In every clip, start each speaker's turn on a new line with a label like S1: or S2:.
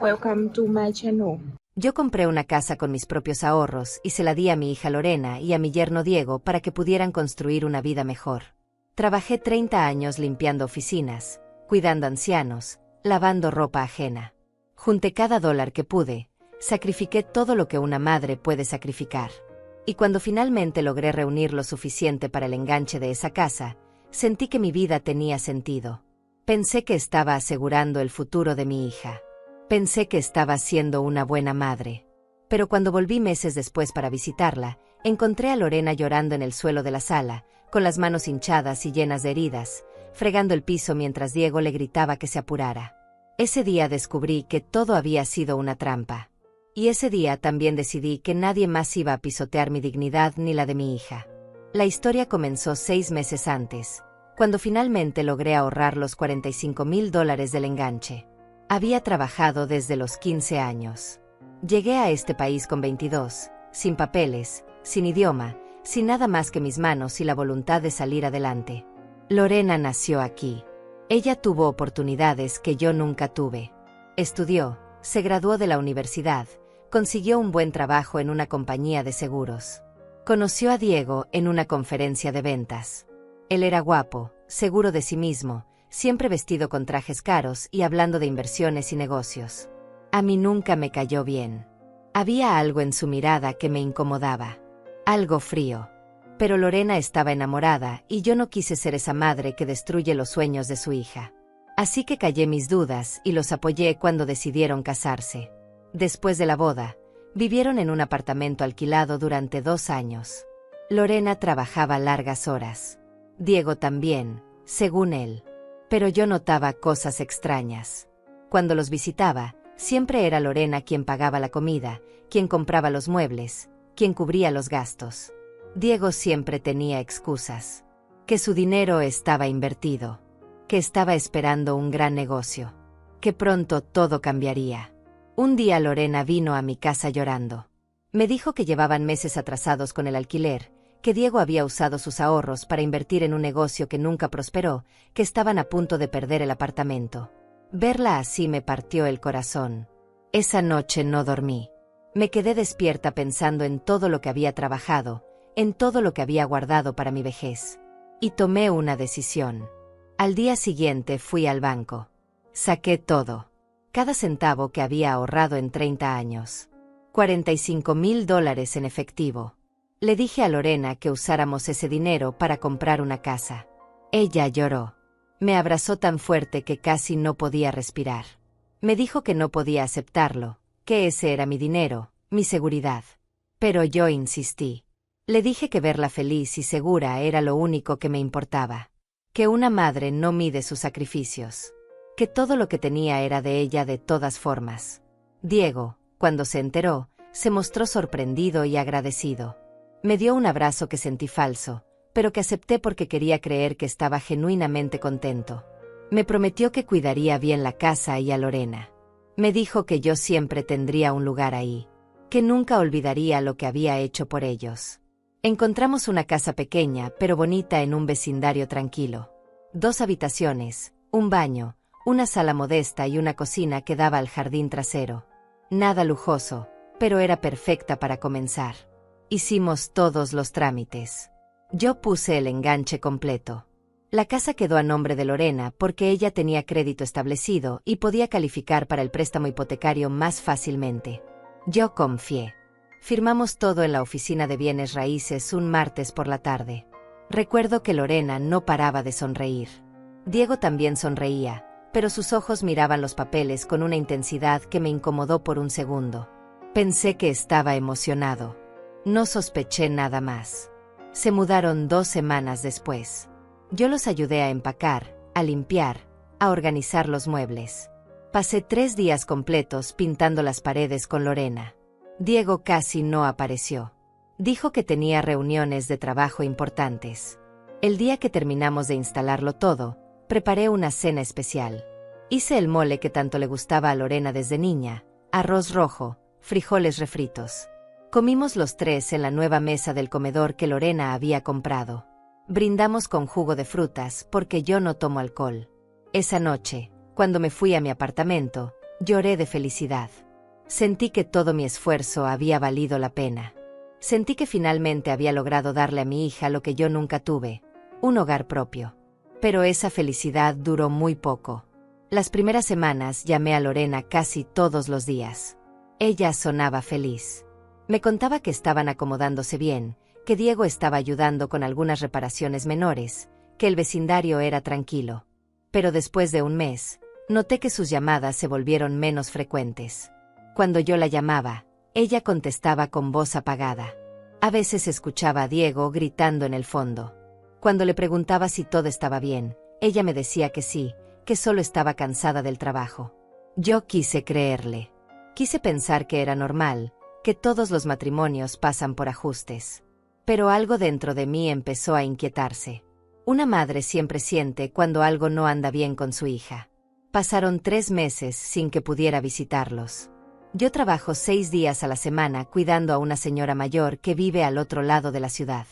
S1: Welcome to my channel.
S2: Yo compré una casa con mis propios ahorros y se la di a mi hija Lorena y a mi yerno Diego para que pudieran construir una vida mejor. Trabajé 30 años limpiando oficinas, cuidando ancianos, lavando ropa ajena. Junté cada dólar que pude, sacrifiqué todo lo que una madre puede sacrificar. Y cuando finalmente logré reunir lo suficiente para el enganche de esa casa, sentí que mi vida tenía sentido. Pensé que estaba asegurando el futuro de mi hija. Pensé que estaba siendo una buena madre. Pero cuando volví meses después para visitarla, encontré a Lorena llorando en el suelo de la sala, con las manos hinchadas y llenas de heridas, fregando el piso mientras Diego le gritaba que se apurara. Ese día descubrí que todo había sido una trampa. Y ese día también decidí que nadie más iba a pisotear mi dignidad ni la de mi hija. La historia comenzó 6 meses antes, cuando finalmente logré ahorrar los $45,000 del enganche. Había trabajado desde los 15 años. Llegué a este país con 22, sin papeles, sin idioma, sin nada más que mis manos y la voluntad de salir adelante. Lorena nació aquí. Ella tuvo oportunidades que yo nunca tuve. Estudió, se graduó de la universidad, consiguió un buen trabajo en una compañía de seguros. Conoció a Diego en una conferencia de ventas. Él era guapo, seguro de sí mismo, siempre vestido con trajes caros y hablando de inversiones y negocios. A mí nunca me cayó bien. Había algo en su mirada que me incomodaba. Algo frío. Pero Lorena estaba enamorada y yo no quise ser esa madre que destruye los sueños de su hija. Así que callé mis dudas y los apoyé cuando decidieron casarse. Después de la boda, vivieron en un apartamento alquilado durante 2 años. Lorena trabajaba largas horas. Diego también, según él. Pero yo notaba cosas extrañas. Cuando los visitaba, siempre era Lorena quien pagaba la comida, quien compraba los muebles, quien cubría los gastos. Diego siempre tenía excusas. Que su dinero estaba invertido. Que estaba esperando un gran negocio. Que pronto todo cambiaría. Un día Lorena vino a mi casa llorando. Me dijo que llevaban meses atrasados con el alquiler, que Diego había usado sus ahorros para invertir en un negocio que nunca prosperó, que estaban a punto de perder el apartamento. Verla así me partió el corazón. Esa noche no dormí. Me quedé despierta pensando en todo lo que había trabajado, en todo lo que había guardado para mi vejez. Y tomé una decisión. Al día siguiente fui al banco. Saqué todo. Cada centavo que había ahorrado en 30 años. $45,000 en efectivo. Le dije a Lorena que usáramos ese dinero para comprar una casa. Ella lloró. Me abrazó tan fuerte que casi no podía respirar. Me dijo que no podía aceptarlo, que ese era mi dinero, mi seguridad. Pero yo insistí. Le dije que verla feliz y segura era lo único que me importaba. Que una madre no mide sus sacrificios. Que todo lo que tenía era de ella de todas formas. Diego, cuando se enteró, se mostró sorprendido y agradecido. Me dio un abrazo que sentí falso, pero que acepté porque quería creer que estaba genuinamente contento. Me prometió que cuidaría bien la casa y a Lorena. Me dijo que yo siempre tendría un lugar ahí, que nunca olvidaría lo que había hecho por ellos. Encontramos una casa pequeña pero bonita en un vecindario tranquilo. 2 habitaciones, un baño, una sala modesta y una cocina que daba al jardín trasero. Nada lujoso, pero era perfecta para comenzar. Hicimos todos los trámites. Yo puse el enganche completo. La casa quedó a nombre de Lorena porque ella tenía crédito establecido y podía calificar para el préstamo hipotecario más fácilmente. Yo confié. Firmamos todo en la oficina de bienes raíces un martes por la tarde. Recuerdo que Lorena no paraba de sonreír. Diego también sonreía, pero sus ojos miraban los papeles con una intensidad que me incomodó por un segundo. Pensé que estaba emocionado. No sospeché nada más. Se mudaron 2 semanas después. Yo los ayudé a empacar, a limpiar, a organizar los muebles. Pasé 3 días completos pintando las paredes con Lorena. Diego casi no apareció. Dijo que tenía reuniones de trabajo importantes. El día que terminamos de instalarlo todo, preparé una cena especial. Hice el mole que tanto le gustaba a Lorena desde niña, arroz rojo, frijoles refritos. Comimos los 3 en la nueva mesa del comedor que Lorena había comprado. Brindamos con jugo de frutas porque yo no tomo alcohol. Esa noche, cuando me fui a mi apartamento, Lloré de felicidad. Sentí que todo mi esfuerzo había valido la pena. Sentí que finalmente había logrado darle a mi hija lo que yo nunca tuve, un hogar propio. Pero esa felicidad duró muy poco. Las primeras semanas llamé a Lorena casi todos los días. Ella sonaba feliz. Me contaba que estaban acomodándose bien, que Diego estaba ayudando con algunas reparaciones menores, que el vecindario era tranquilo. Pero después de un mes, noté que sus llamadas se volvieron menos frecuentes. Cuando yo la llamaba, ella contestaba con voz apagada. A veces escuchaba a Diego gritando en el fondo. Cuando le preguntaba si todo estaba bien, ella me decía que sí, que solo estaba cansada del trabajo. Yo quise creerle. Quise pensar que era normal, que todos los matrimonios pasan por ajustes. Pero algo dentro de mí empezó a inquietarse. Una madre siempre siente cuando algo no anda bien con su hija. Pasaron 3 meses sin que pudiera visitarlos. Yo trabajo 6 días a la semana cuidando a una señora mayor que vive al otro lado de la ciudad.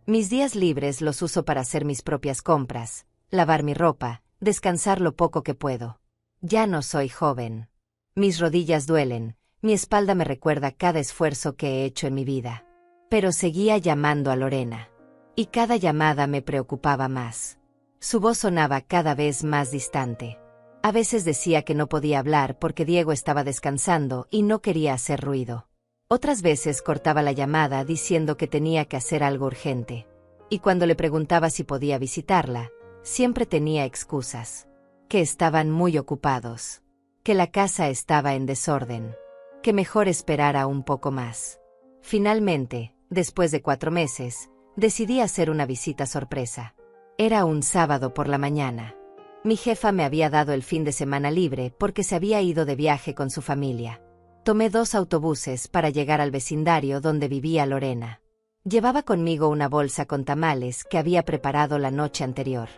S2: Mis días libres los uso para hacer mis propias compras, lavar mi ropa, descansar lo poco que puedo. Ya no soy joven. Mis rodillas duelen, mi espalda me recuerda cada esfuerzo que he hecho en mi vida. Pero seguía llamando a Lorena. Y cada llamada me preocupaba más. Su voz sonaba cada vez más distante. A veces decía que no podía hablar porque Diego estaba descansando y no quería hacer ruido. Otras veces cortaba la llamada diciendo que tenía que hacer algo urgente. Y cuando le preguntaba si podía visitarla, siempre tenía excusas. Que estaban muy ocupados. Que la casa estaba en desorden. Que mejor esperara un poco más. Finalmente, después de 4 meses, decidí hacer una visita sorpresa. Era un sábado por la mañana. Mi jefa me había dado el fin de semana libre porque se había ido de viaje con su familia. Tomé 2 autobuses para llegar al vecindario donde vivía Lorena. Llevaba conmigo una bolsa con tamales que había preparado la noche anterior.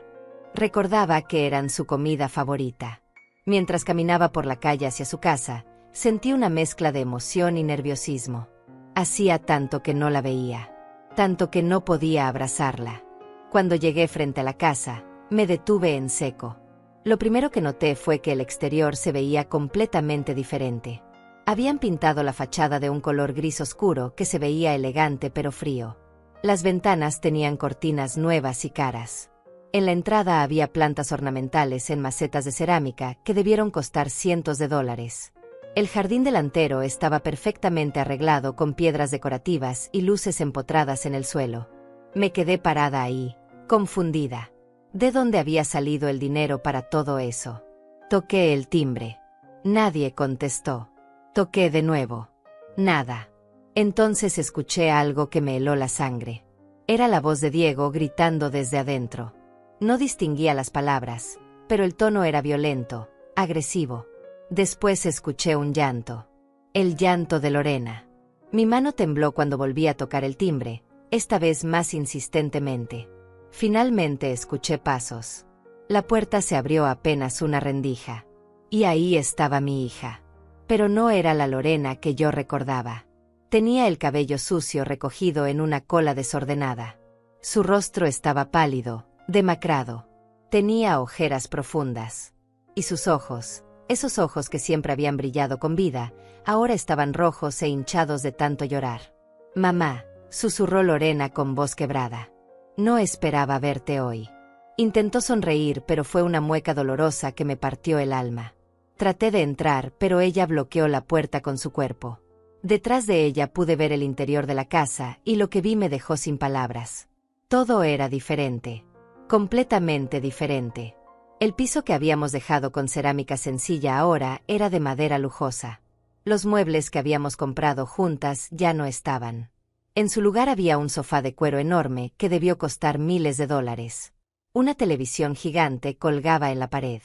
S2: Recordaba que eran su comida favorita. Mientras caminaba por la calle hacia su casa, sentí una mezcla de emoción y nerviosismo. Hacía tanto que no la veía. Tanto que no podía abrazarla. Cuando llegué frente a la casa, me detuve en seco. Lo primero que noté fue que el exterior se veía completamente diferente. Habían pintado la fachada de un color gris oscuro que se veía elegante pero frío. Las ventanas tenían cortinas nuevas y caras. En la entrada había plantas ornamentales en macetas de cerámica que debieron costar cientos de dólares. El jardín delantero estaba perfectamente arreglado con piedras decorativas y luces empotradas en el suelo. Me quedé parada ahí, confundida. ¿De dónde había salido el dinero para todo eso? Toqué el timbre. Nadie contestó. Toqué de nuevo. Nada. Entonces escuché algo que me heló la sangre. Era la voz de Diego gritando desde adentro. No distinguía las palabras, pero el tono era violento, agresivo. Después escuché un llanto. El llanto de Lorena. Mi mano tembló cuando volví a tocar el timbre, esta vez más insistentemente. Finalmente escuché pasos. La puerta se abrió apenas una rendija. Y ahí estaba mi hija. Pero no era la Lorena que yo recordaba. Tenía el cabello sucio recogido en una cola desordenada. Su rostro estaba pálido, demacrado. Tenía ojeras profundas. Y sus ojos, esos ojos que siempre habían brillado con vida, ahora estaban rojos e hinchados de tanto llorar. «Mamá», susurró Lorena con voz quebrada. «No esperaba verte hoy». Intentó sonreír, pero fue una mueca dolorosa que me partió el alma. Traté de entrar, pero ella bloqueó la puerta con su cuerpo. Detrás de ella pude ver el interior de la casa y lo que vi me dejó sin palabras. Todo era diferente. Completamente diferente. El piso que habíamos dejado con cerámica sencilla ahora era de madera lujosa. Los muebles que habíamos comprado juntas ya no estaban. En su lugar había un sofá de cuero enorme que debió costar miles de dólares. Una televisión gigante colgaba en la pared.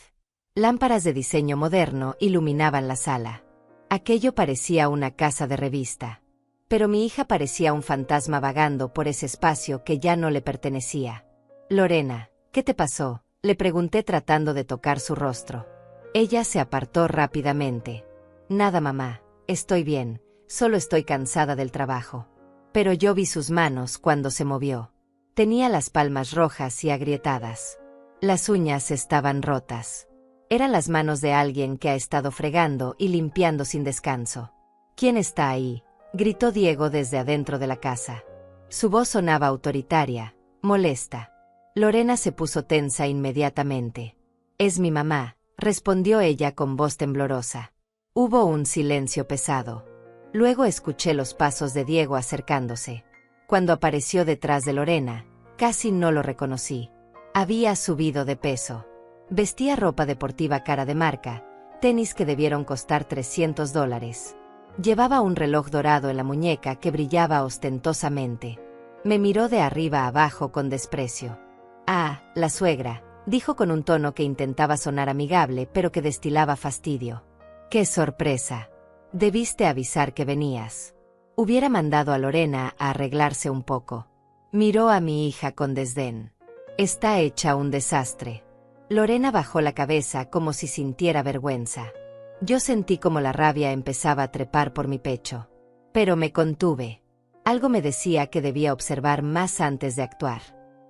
S2: Lámparas de diseño moderno iluminaban la sala. Aquello parecía una casa de revista. Pero mi hija parecía un fantasma vagando por ese espacio que ya no le pertenecía. «Lorena, ¿qué te pasó?», le pregunté tratando de tocar su rostro. Ella se apartó rápidamente. «Nada, mamá, estoy bien, solo estoy cansada del trabajo». Pero yo vi sus manos cuando se movió. Tenía las palmas rojas y agrietadas. Las uñas estaban rotas. Eran las manos de alguien que ha estado fregando y limpiando sin descanso. ¿Quién está ahí?, gritó Diego desde adentro de la casa. Su voz sonaba autoritaria, molesta. Lorena se puso tensa inmediatamente. «Es mi mamá», respondió ella con voz temblorosa. Hubo un silencio pesado. Luego escuché los pasos de Diego acercándose. Cuando apareció detrás de Lorena, casi no lo reconocí. Había subido de peso. Vestía ropa deportiva cara de marca, tenis que debieron costar $300. Llevaba un reloj dorado en la muñeca que brillaba ostentosamente. Me miró de arriba a abajo con desprecio. «Ah, la suegra», dijo con un tono que intentaba sonar amigable pero que destilaba fastidio. «¡Qué sorpresa! Debiste avisar que venías». Hubiera mandado a Lorena a arreglarse un poco. Miró a mi hija con desdén. «Está hecha un desastre». Lorena bajó la cabeza como si sintiera vergüenza. Yo sentí como la rabia empezaba a trepar por mi pecho. Pero me contuve. Algo me decía que debía observar más antes de actuar.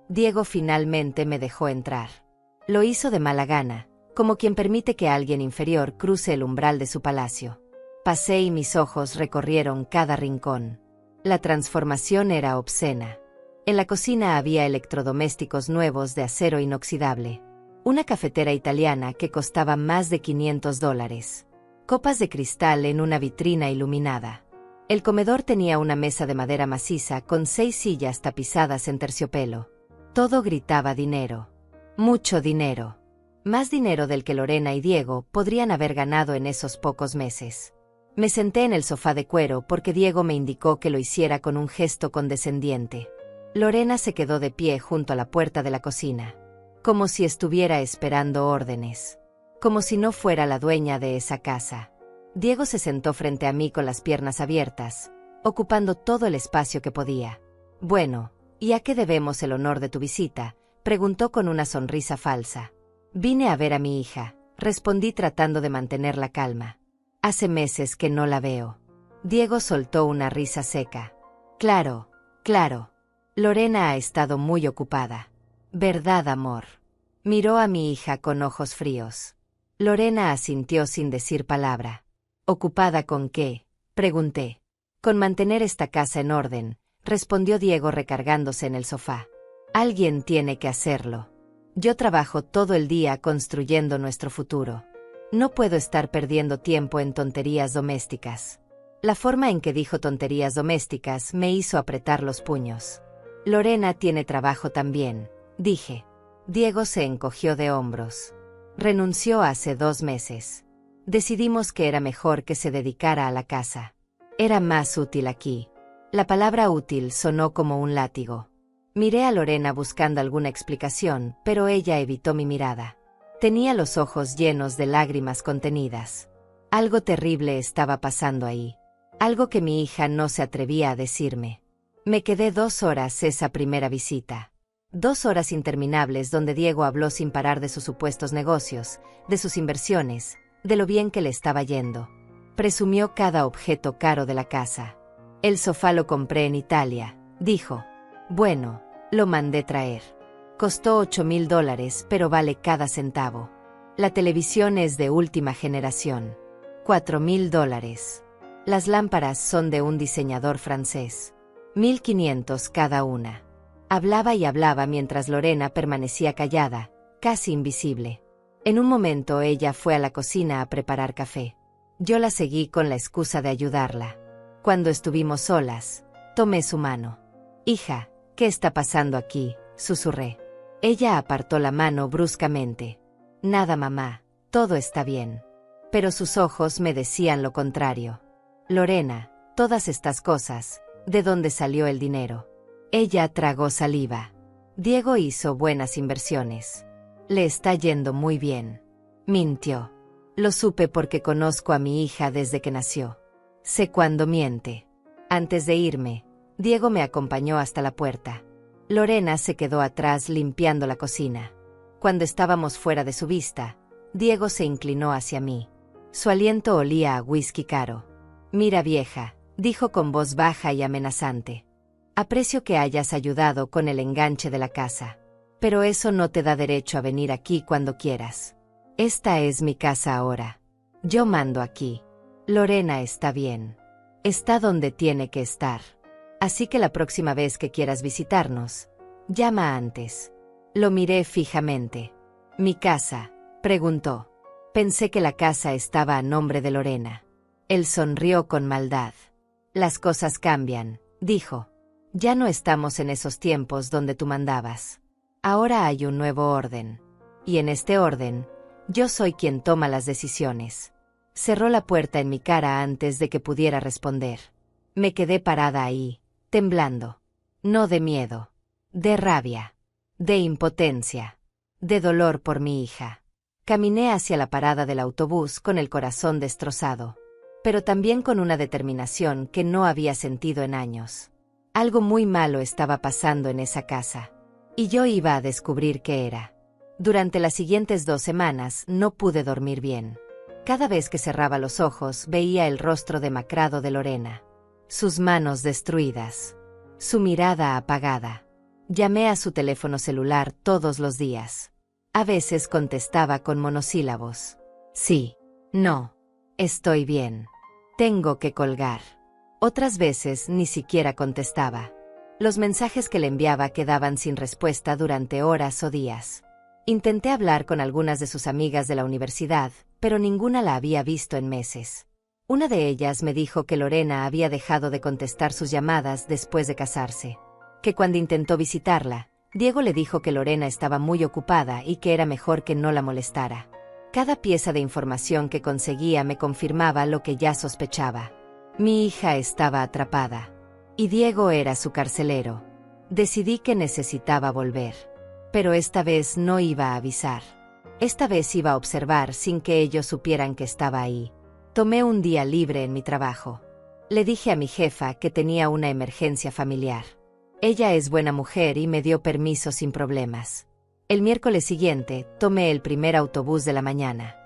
S2: Diego finalmente me dejó entrar. Lo hizo de mala gana, como quien permite que alguien inferior cruce el umbral de su palacio. Pasé y mis ojos recorrieron cada rincón. La transformación era obscena. En la cocina había electrodomésticos nuevos de acero inoxidable. Una cafetera italiana que costaba más de $500. Copas de cristal en una vitrina iluminada. El comedor tenía una mesa de madera maciza con 6 sillas tapizadas en terciopelo. Todo gritaba dinero. Mucho dinero. Más dinero del que Lorena y Diego podrían haber ganado en esos pocos meses. Me senté en el sofá de cuero porque Diego me indicó que lo hiciera con un gesto condescendiente. Lorena se quedó de pie junto a la puerta de la cocina. Como si estuviera esperando órdenes. Como si no fuera la dueña de esa casa. Diego se sentó frente a mí con las piernas abiertas, ocupando todo el espacio que podía. «Bueno, ¿y a qué debemos el honor de tu visita?», preguntó con una sonrisa falsa. «Vine a ver a mi hija», respondí tratando de mantener la calma. «Hace meses que no la veo». Diego soltó una risa seca. «Claro, claro. Lorena ha estado muy ocupada». «¿Verdad, amor?». Miró a mi hija con ojos fríos. Lorena asintió sin decir palabra. «¿Ocupada con qué?», pregunté. «Con mantener esta casa en orden», respondió Diego recargándose en el sofá. «Alguien tiene que hacerlo. Yo trabajo todo el día construyendo nuestro futuro. No puedo estar perdiendo tiempo en tonterías domésticas». La forma en que dijo tonterías domésticas me hizo apretar los puños. «Lorena tiene trabajo también», dije. Diego se encogió de hombros. «Renunció hace 2 meses. Decidimos que era mejor que se dedicara a la casa. Era más útil aquí». La palabra útil sonó como un látigo. Miré a Lorena buscando alguna explicación, pero ella evitó mi mirada. Tenía los ojos llenos de lágrimas contenidas. Algo terrible estaba pasando ahí. Algo que mi hija no se atrevía a decirme. Me quedé 2 horas esa primera visita. 2 horas interminables donde Diego habló sin parar de sus supuestos negocios, de sus inversiones, de lo bien que le estaba yendo. Presumió cada objeto caro de la casa. «El sofá lo compré en Italia», dijo. «Bueno, lo mandé traer. Costó $8,000, pero vale cada centavo. La televisión es de última generación. $4,000. Las lámparas son de un diseñador francés. 1,500 cada una». Hablaba y hablaba mientras Lorena permanecía callada, casi invisible. En un momento ella fue a la cocina a preparar café. Yo la seguí con la excusa de ayudarla. Cuando estuvimos solas, tomé su mano. «Hija, ¿qué está pasando aquí?», susurré. Ella apartó la mano bruscamente. «Nada, mamá, todo está bien». Pero sus ojos me decían lo contrario. «Lorena, todas estas cosas, ¿de dónde salió el dinero?». Ella tragó saliva. «Diego hizo buenas inversiones. Le está yendo muy bien». Mintió. «Lo supe porque conozco a mi hija desde que nació. Sé cuándo miente». Antes de irme, Diego me acompañó hasta la puerta. Lorena se quedó atrás limpiando la cocina. Cuando estábamos fuera de su vista, Diego se inclinó hacia mí. Su aliento olía a whisky caro. «Mira, vieja», dijo con voz baja y amenazante. «Aprecio que hayas ayudado con el enganche de la casa. Pero eso no te da derecho a venir aquí cuando quieras. Esta es mi casa ahora. Yo mando aquí. Lorena está bien. Está donde tiene que estar. Así que la próxima vez que quieras visitarnos, llama antes. Lo miré fijamente. ¿Mi casa?, preguntó. Pensé que la casa estaba a nombre de Lorena. Él sonrió con maldad. Las cosas cambian, dijo. Ya no estamos en esos tiempos donde tú mandabas. Ahora hay un nuevo orden. Y en este orden, yo soy quien toma las decisiones. Cerró la puerta en mi cara antes de que pudiera responder. Me quedé parada ahí, temblando. No de miedo, de rabia, de impotencia, de dolor por mi hija. Caminé hacia la parada del autobús con el corazón destrozado, pero también con una determinación que no había sentido en años. Algo muy malo estaba pasando en esa casa, y yo iba a descubrir qué era. Durante las siguientes 2 semanas no pude dormir bien. Cada vez que cerraba los ojos veía el rostro demacrado de Lorena, sus manos destruidas, su mirada apagada. Llamé a su teléfono celular todos los días. A veces contestaba con monosílabos. Sí, no, estoy bien. Tengo que colgar. Otras veces ni siquiera contestaba. Los mensajes que le enviaba quedaban sin respuesta durante horas o días. Intenté hablar con algunas de sus amigas de la universidad, pero ninguna la había visto en meses. Una de ellas me dijo que Lorena había dejado de contestar sus llamadas después de casarse. Que cuando intentó visitarla, Diego le dijo que Lorena estaba muy ocupada y que era mejor que no la molestara. Cada pieza de información que conseguía me confirmaba lo que ya sospechaba. Mi hija estaba atrapada. Y Diego era su carcelero. Decidí que necesitaba volver. Pero esta vez no iba a avisar. Esta vez iba a observar sin que ellos supieran que estaba ahí. Tomé un día libre en mi trabajo. Le dije a mi jefa que tenía una emergencia familiar. Ella es buena mujer y me dio permiso sin problemas. El miércoles siguiente, tomé el primer autobús de la mañana.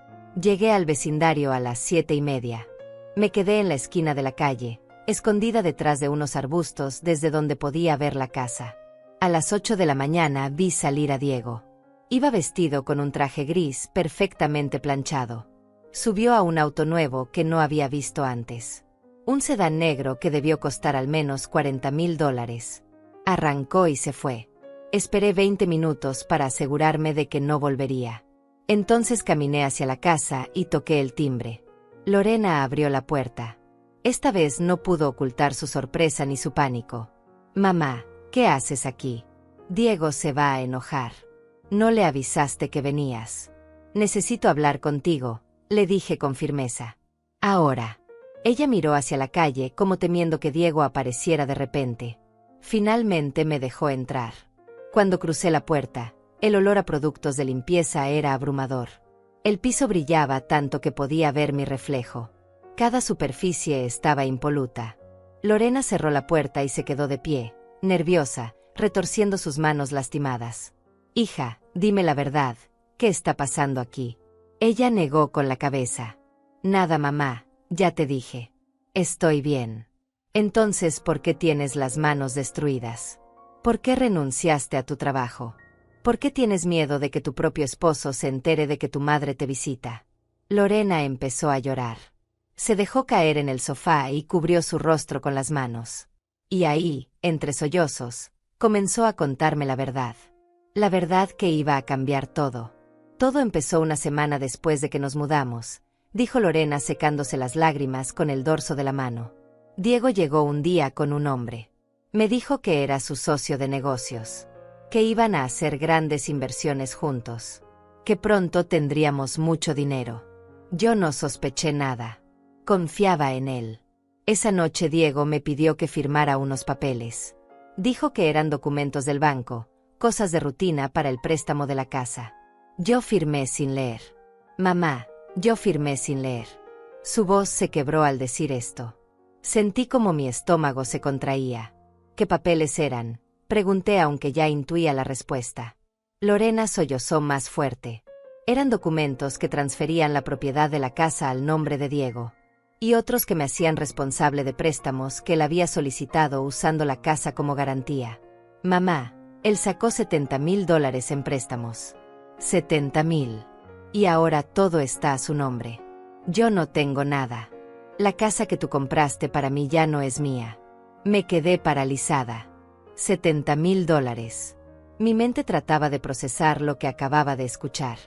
S2: Llegué al vecindario a las 7:30. Me quedé en la esquina de la calle, escondida detrás de unos arbustos desde donde podía ver la casa. A las 8 de la mañana vi salir a Diego. Iba vestido con un traje gris perfectamente planchado. Subió a un auto nuevo que no había visto antes. Un sedán negro que debió costar al menos $40,000. Arrancó y se fue. Esperé 20 minutos para asegurarme de que no volvería. Entonces caminé hacia la casa y toqué el timbre. Lorena abrió la puerta. Esta vez no pudo ocultar su sorpresa ni su pánico. Mamá, ¿qué haces aquí? Diego se va a enojar. No le avisaste que venías. Necesito hablar contigo, le dije con firmeza. Ahora. Ella miró hacia la calle como temiendo que Diego apareciera de repente. Finalmente me dejó entrar. Cuando crucé la puerta, el olor a productos de limpieza era abrumador. El piso brillaba tanto que podía ver mi reflejo. Cada superficie estaba impoluta. Lorena cerró la puerta y se quedó de pie, nerviosa, retorciendo sus manos lastimadas. Hija, dime la verdad, ¿qué está pasando aquí? Ella negó con la cabeza. Nada, mamá, ya te dije. Estoy bien. Entonces, ¿por qué tienes las manos destruidas? ¿Por qué renunciaste a tu trabajo? ¿Por qué tienes miedo de que tu propio esposo se entere de que tu madre te visita? Lorena empezó a llorar. Se dejó caer en el sofá y cubrió su rostro con las manos. Y ahí, entre sollozos, comenzó a contarme la verdad. La verdad que iba a cambiar todo. Todo empezó una semana después de que nos mudamos, dijo Lorena secándose las lágrimas con el dorso de la mano. Diego llegó un día con un hombre. Me dijo que era su socio de negocios, que iban a hacer grandes inversiones juntos, que pronto tendríamos mucho dinero. Yo no sospeché nada. Confiaba en él. Esa noche Diego me pidió que firmara unos papeles. Dijo que eran documentos del banco, cosas de rutina para el préstamo de la casa. Yo firmé sin leer. Mamá, yo firmé sin leer. Su voz se quebró al decir esto. Sentí como mi estómago se contraía. ¿Qué papeles eran?, pregunté aunque ya intuía la respuesta. Lorena sollozó más fuerte. Eran documentos que transferían la propiedad de la casa al nombre de Diego. Y otros que me hacían responsable de préstamos que él había solicitado usando la casa como garantía. Mamá, él sacó $70,000 en préstamos. 70,000. Y ahora todo está a su nombre. Yo no tengo nada. La casa que tú compraste para mí ya no es mía. Me quedé paralizada. $70,000. Mi mente trataba de procesar lo que acababa de escuchar.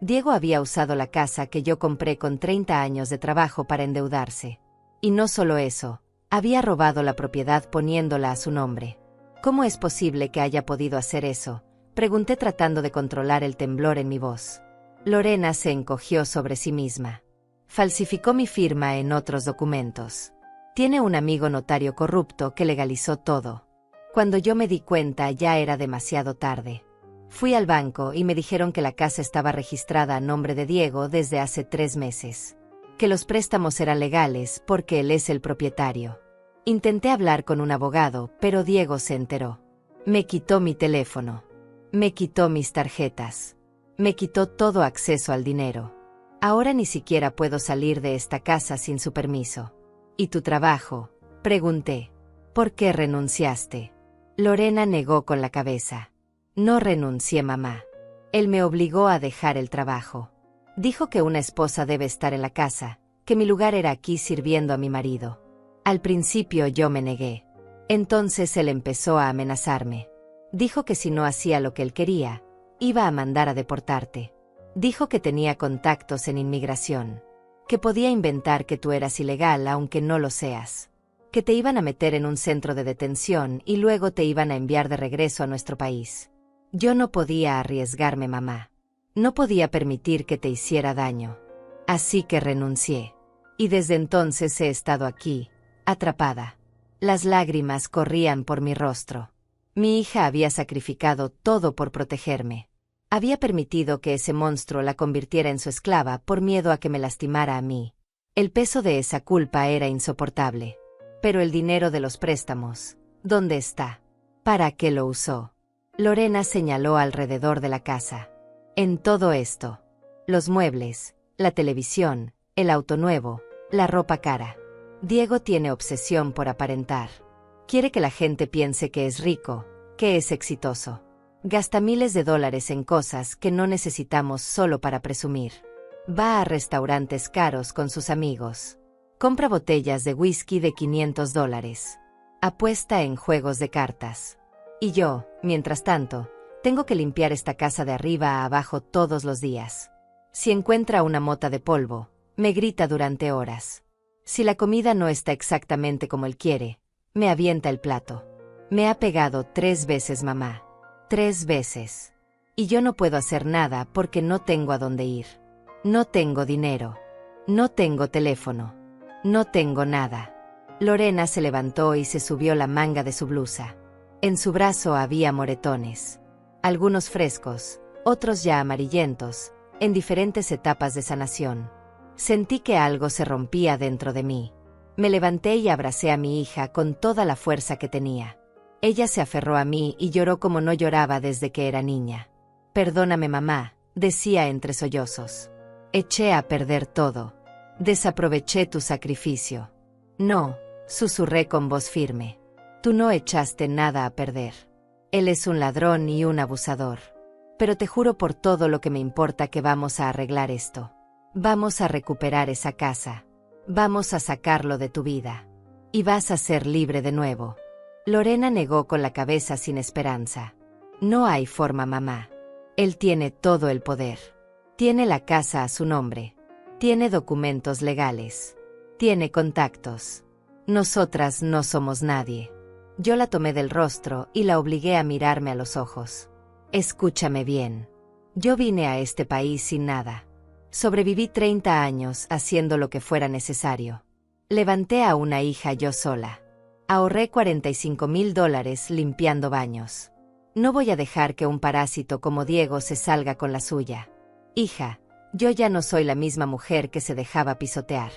S2: Diego había usado la casa que yo compré con 30 años de trabajo para endeudarse. Y no solo eso, había robado la propiedad poniéndola a su nombre. ¿Cómo es posible que haya podido hacer eso?, pregunté tratando de controlar el temblor en mi voz. Lorena se encogió sobre sí misma. Falsificó mi firma en otros documentos. Tiene un amigo notario corrupto que legalizó todo. Cuando yo me di cuenta ya era demasiado tarde. Fui al banco y me dijeron que la casa estaba registrada a nombre de Diego desde hace 3 meses. Que los préstamos eran legales porque él es el propietario. Intenté hablar con un abogado, pero Diego se enteró. Me quitó mi teléfono. Me quitó mis tarjetas. Me quitó todo acceso al dinero. Ahora ni siquiera puedo salir de esta casa sin su permiso. ¿Y tu trabajo?, pregunté. ¿Por qué renunciaste? Lorena negó con la cabeza. No renuncié, mamá. Él me obligó a dejar el trabajo. Dijo que una esposa debe estar en la casa, que mi lugar era aquí sirviendo a mi marido. Al principio yo me negué. Entonces él empezó a amenazarme. Dijo que si no hacía lo que él quería, iba a mandar a deportarte. Dijo que tenía contactos en inmigración. Que podía inventar que tú eras ilegal aunque no lo seas. Que te iban a meter en un centro de detención y luego te iban a enviar de regreso a nuestro país. Yo no podía arriesgarme, mamá. No podía permitir que te hiciera daño. Así que renuncié. Y desde entonces he estado aquí, atrapada. Las lágrimas corrían por mi rostro. Mi hija había sacrificado todo por protegerme. Había permitido que ese monstruo la convirtiera en su esclava por miedo a que me lastimara a mí. El peso de esa culpa era insoportable. Pero el dinero de los préstamos, ¿dónde está? ¿Para qué lo usó? Lorena señaló alrededor de la casa. En todo esto. Los muebles, la televisión, el auto nuevo, la ropa cara. Diego tiene obsesión por aparentar. Quiere que la gente piense que es rico, que es exitoso. Gasta miles de dólares en cosas que no necesitamos solo para presumir. Va a restaurantes caros con sus amigos. Compra botellas de whisky de $500. Apuesta en juegos de cartas. Y yo, mientras tanto, tengo que limpiar esta casa de arriba a abajo todos los días. Si encuentra una mota de polvo, me grita durante horas. Si la comida no está exactamente como él quiere, me avienta el plato. Me ha pegado 3 veces, mamá. 3 veces. Y yo no puedo hacer nada porque no tengo a dónde ir. No tengo dinero. No tengo teléfono. No tengo nada. Lorena se levantó y se subió la manga de su blusa. En su brazo había moretones. Algunos frescos, otros ya amarillentos, en diferentes etapas de sanación. Sentí que algo se rompía dentro de mí. Me levanté y abracé a mi hija con toda la fuerza que tenía. Ella se aferró a mí y lloró como no lloraba desde que era niña. Perdóname, mamá, decía entre sollozos. Eché a perder todo. Desaproveché tu sacrificio. No, susurré con voz firme. Tú no echaste nada a perder. Él es un ladrón y un abusador. Pero te juro por todo lo que me importa que vamos a arreglar esto. Vamos a recuperar esa casa. Vamos a sacarlo de tu vida. Y vas a ser libre de nuevo. Lorena negó con la cabeza sin esperanza. No hay forma, mamá. Él tiene todo el poder. Tiene la casa a su nombre. Tiene documentos legales. Tiene contactos. Nosotras no somos nadie. Yo la tomé del rostro y la obligué a mirarme a los ojos. Escúchame bien. Yo vine a este país sin nada. Sobreviví 30 años haciendo lo que fuera necesario. Levanté a una hija yo sola. Ahorré $45,000 limpiando baños. No voy a dejar que un parásito como Diego se salga con la suya. Hija, yo ya no soy la misma mujer que se dejaba pisotear.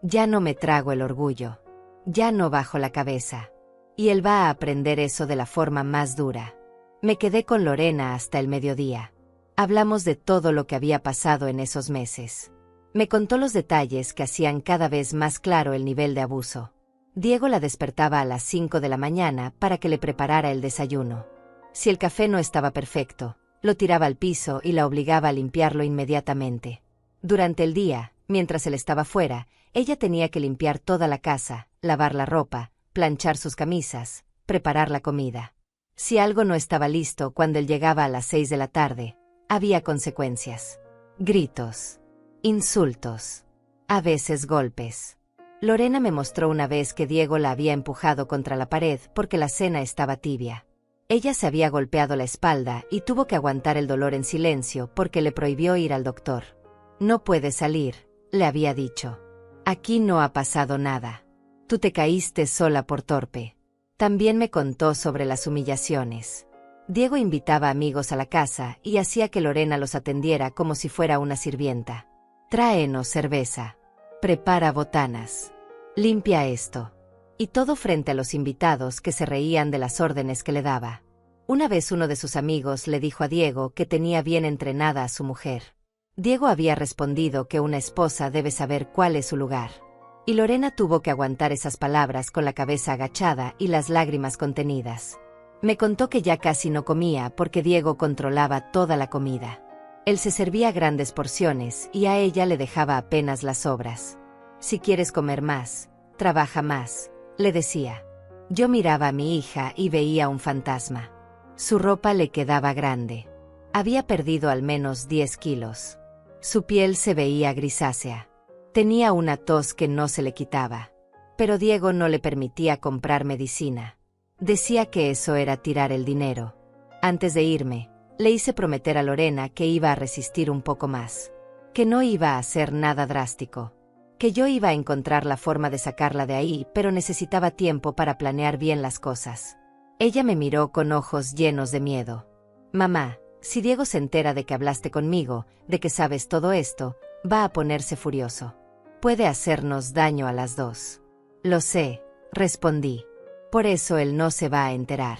S2: Ya no me trago el orgullo. Ya no bajo la cabeza. Y él va a aprender eso de la forma más dura. Me quedé con Lorena hasta el mediodía. Hablamos de todo lo que había pasado en esos meses. Me contó los detalles que hacían cada vez más claro el nivel de abuso. Diego la despertaba a las 5 de la mañana para que le preparara el desayuno. Si el café no estaba perfecto, Lo tiraba al piso y la obligaba a limpiarlo inmediatamente. Durante el día, mientras él estaba fuera, ella tenía que limpiar toda la casa, lavar la ropa, planchar sus camisas, preparar la comida. Si algo no estaba listo cuando él llegaba a las 6 de la tarde, había consecuencias. Gritos. Insultos. A veces golpes. Lorena me mostró una vez que Diego la había empujado contra la pared porque la cena estaba tibia. Ella se había golpeado la espalda y tuvo que aguantar el dolor en silencio porque le prohibió ir al doctor. No puedes salir, le había dicho. Aquí no ha pasado nada. Tú te caíste sola por torpe. También me contó sobre las humillaciones. Diego invitaba amigos a la casa y hacía que Lorena los atendiera como si fuera una sirvienta. Tráenos cerveza. Prepara botanas. Limpia esto. Y todo frente a los invitados que se reían de las órdenes que le daba. Una vez uno de sus amigos le dijo a Diego que tenía bien entrenada a su mujer. Diego había respondido que una esposa debe saber cuál es su lugar. Y Lorena tuvo que aguantar esas palabras con la cabeza agachada y las lágrimas contenidas. Me contó que ya casi no comía porque Diego controlaba toda la comida. Él se servía grandes porciones y a ella le dejaba apenas las sobras. Si quieres comer más, trabaja más, le decía. Yo miraba a mi hija y veía un fantasma. Su ropa le quedaba grande. Había perdido al menos 10 kilos. Su piel se veía grisácea. Tenía una tos que no se le quitaba. Pero Diego no le permitía comprar medicina. Decía que eso era tirar el dinero. Antes de irme, le hice prometer a Lorena que iba a resistir un poco más. Que no iba a hacer nada drástico. Que yo iba a encontrar la forma de sacarla de ahí, pero necesitaba tiempo para planear bien las cosas. Ella me miró con ojos llenos de miedo. Mamá, si Diego se entera de que hablaste conmigo, de que sabes todo esto, va a ponerse furioso. Puede hacernos daño a las dos. Lo sé, respondí. Por eso él no se va a enterar.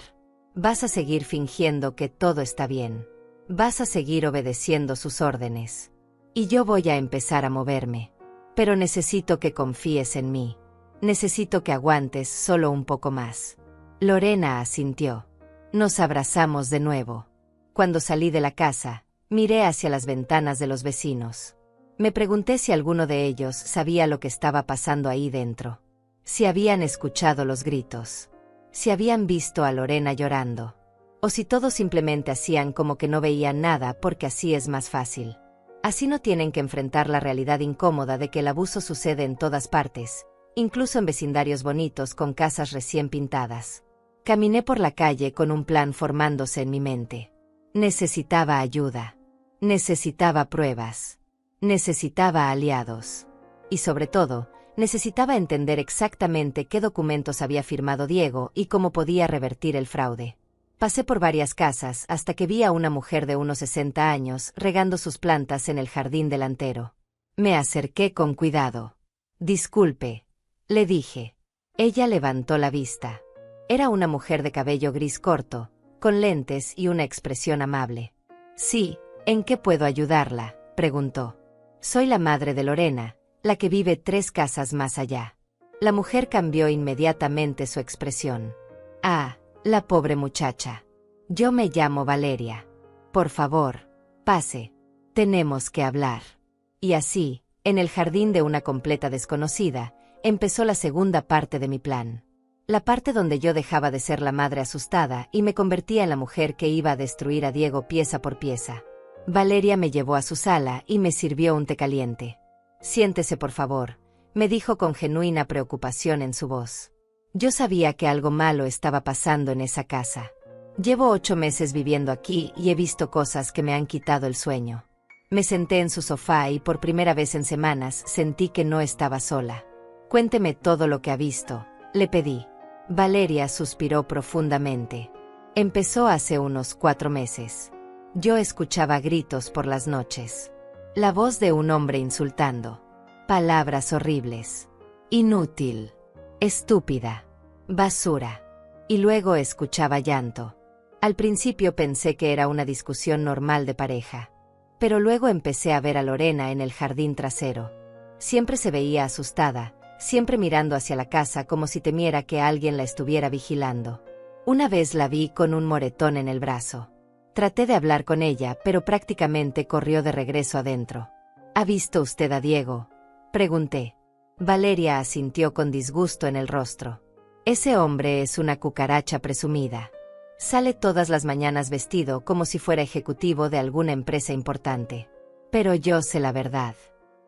S2: Vas a seguir fingiendo que todo está bien. Vas a seguir obedeciendo sus órdenes. Y yo voy a empezar a moverme. Pero necesito que confíes en mí. Necesito que aguantes solo un poco más. Lorena asintió. Nos abrazamos de nuevo. Cuando salí de la casa, miré hacia las ventanas de los vecinos. Me pregunté si alguno de ellos sabía lo que estaba pasando ahí dentro. Si habían escuchado los gritos. Si habían visto a Lorena llorando. O si todos simplemente hacían como que no veían nada porque así es más fácil. Así no tienen que enfrentar la realidad incómoda de que el abuso sucede en todas partes, incluso en vecindarios bonitos con casas recién pintadas. Caminé por la calle con un plan formándose en mi mente. Necesitaba ayuda. Necesitaba pruebas. Necesitaba aliados. Y sobre todo, necesitaba entender exactamente qué documentos había firmado Diego y cómo podía revertir el fraude. Pasé por varias casas hasta que vi a una mujer de unos 60 años regando sus plantas en el jardín delantero. Me acerqué con cuidado. Disculpe, le dije. Ella levantó la vista. Era una mujer de cabello gris corto, con lentes y una expresión amable. Sí, ¿en qué puedo ayudarla?, preguntó. Soy la madre de Lorena, la que vive 3 casas más allá. La mujer cambió inmediatamente su expresión. Ah, la pobre muchacha. Yo me llamo Valeria. Por favor, pase. Tenemos que hablar. Y así, en el jardín de una completa desconocida, empezó la segunda parte de mi plan. La parte donde yo dejaba de ser la madre asustada y me convertía en la mujer que iba a destruir a Diego pieza por pieza. Valeria me llevó a su sala y me sirvió un té caliente. Siéntese por favor, me dijo con genuina preocupación en su voz. Yo sabía que algo malo estaba pasando en esa casa. Llevo 8 meses viviendo aquí y he visto cosas que me han quitado el sueño. Me senté en su sofá y por primera vez en semanas sentí que no estaba sola. Cuénteme todo lo que ha visto, le pedí. Valeria suspiró profundamente. Empezó hace unos 4 meses. Yo escuchaba gritos por las noches. La voz de un hombre insultando. Palabras horribles. Inútil. Estúpida. Basura. Y luego escuchaba llanto. Al principio pensé que era una discusión normal de pareja. Pero luego empecé a ver a Lorena en el jardín trasero. Siempre se veía asustada, siempre mirando hacia la casa como si temiera que alguien la estuviera vigilando. Una vez la vi con un moretón en el brazo. Traté de hablar con ella, pero prácticamente corrió de regreso adentro. ¿Ha visto usted a Diego?, pregunté. Valeria asintió con disgusto en el rostro. Ese hombre es una cucaracha presumida. Sale todas las mañanas vestido como si fuera ejecutivo de alguna empresa importante. Pero yo sé la verdad.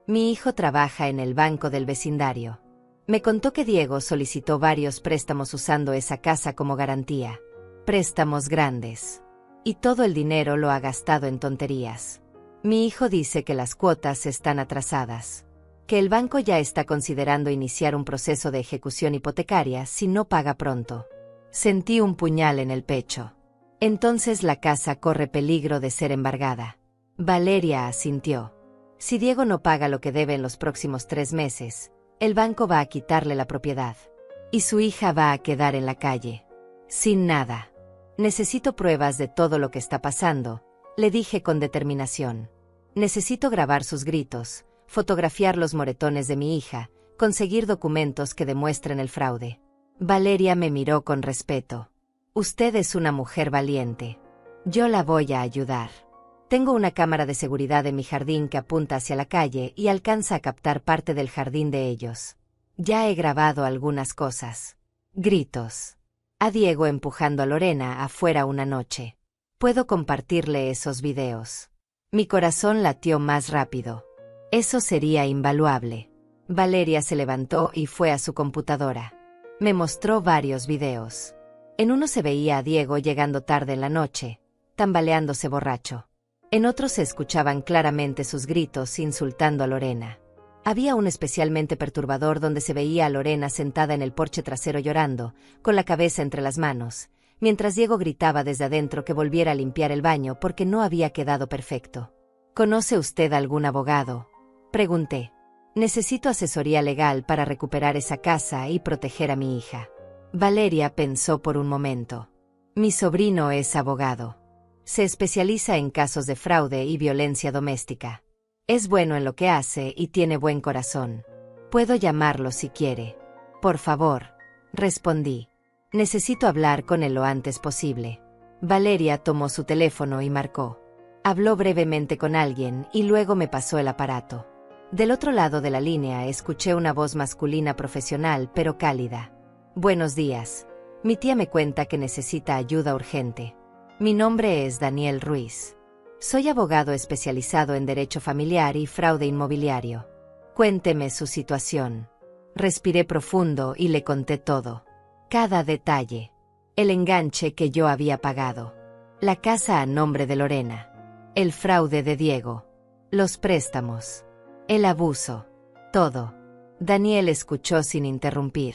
S2: Mi hijo trabaja en el banco del vecindario. Me contó que Diego solicitó varios préstamos usando esa casa como garantía. Préstamos grandes. Y todo el dinero lo ha gastado en tonterías. Mi hijo dice que las cuotas están atrasadas. Que el banco ya está considerando iniciar un proceso de ejecución hipotecaria si no paga pronto. Sentí un puñal en el pecho. Entonces la casa corre peligro de ser embargada. Valeria asintió. Si Diego no paga lo que debe en los próximos 3 meses, el banco va a quitarle la propiedad. Y su hija va a quedar en la calle. Sin nada. Necesito pruebas de todo lo que está pasando, le dije con determinación. Necesito grabar sus gritos, fotografiar los moretones de mi hija, conseguir documentos que demuestren el fraude. Valeria me miró con respeto. Usted es una mujer valiente. Yo la voy a ayudar. Tengo una cámara de seguridad en mi jardín que apunta hacia la calle y alcanza a captar parte del jardín de ellos. Ya he grabado algunas cosas. Gritos. A Diego empujando a Lorena afuera una noche. Puedo compartirle esos videos. Mi corazón latió más rápido. Eso sería invaluable. Valeria se levantó y fue a su computadora. Me mostró varios videos. En uno se veía a Diego llegando tarde en la noche, tambaleándose borracho. En otros se escuchaban claramente sus gritos insultando a Lorena. Había un especialmente perturbador donde se veía a Lorena sentada en el porche trasero llorando, con la cabeza entre las manos, mientras Diego gritaba desde adentro que volviera a limpiar el baño porque no había quedado perfecto. ¿Conoce usted algún abogado?, pregunté. Necesito asesoría legal para recuperar esa casa y proteger a mi hija. Valeria pensó por un momento. Mi sobrino es abogado. Se especializa en casos de fraude y violencia doméstica. Es bueno en lo que hace y tiene buen corazón. Puedo llamarlo si quiere. Por favor, respondí. Necesito hablar con él lo antes posible. Valeria tomó su teléfono y marcó. Habló brevemente con alguien y luego me pasó el aparato. Del otro lado de la línea escuché una voz masculina profesional pero cálida. Buenos días. Mi tía me cuenta que necesita ayuda urgente. Mi nombre es Daniel Ruiz. Soy abogado especializado en derecho familiar y fraude inmobiliario. Cuénteme su situación. Respiré profundo y le conté todo. Cada detalle. El enganche que yo había pagado. La casa a nombre de Lorena. El fraude de Diego. Los préstamos. El abuso. Todo. Daniel escuchó sin interrumpir.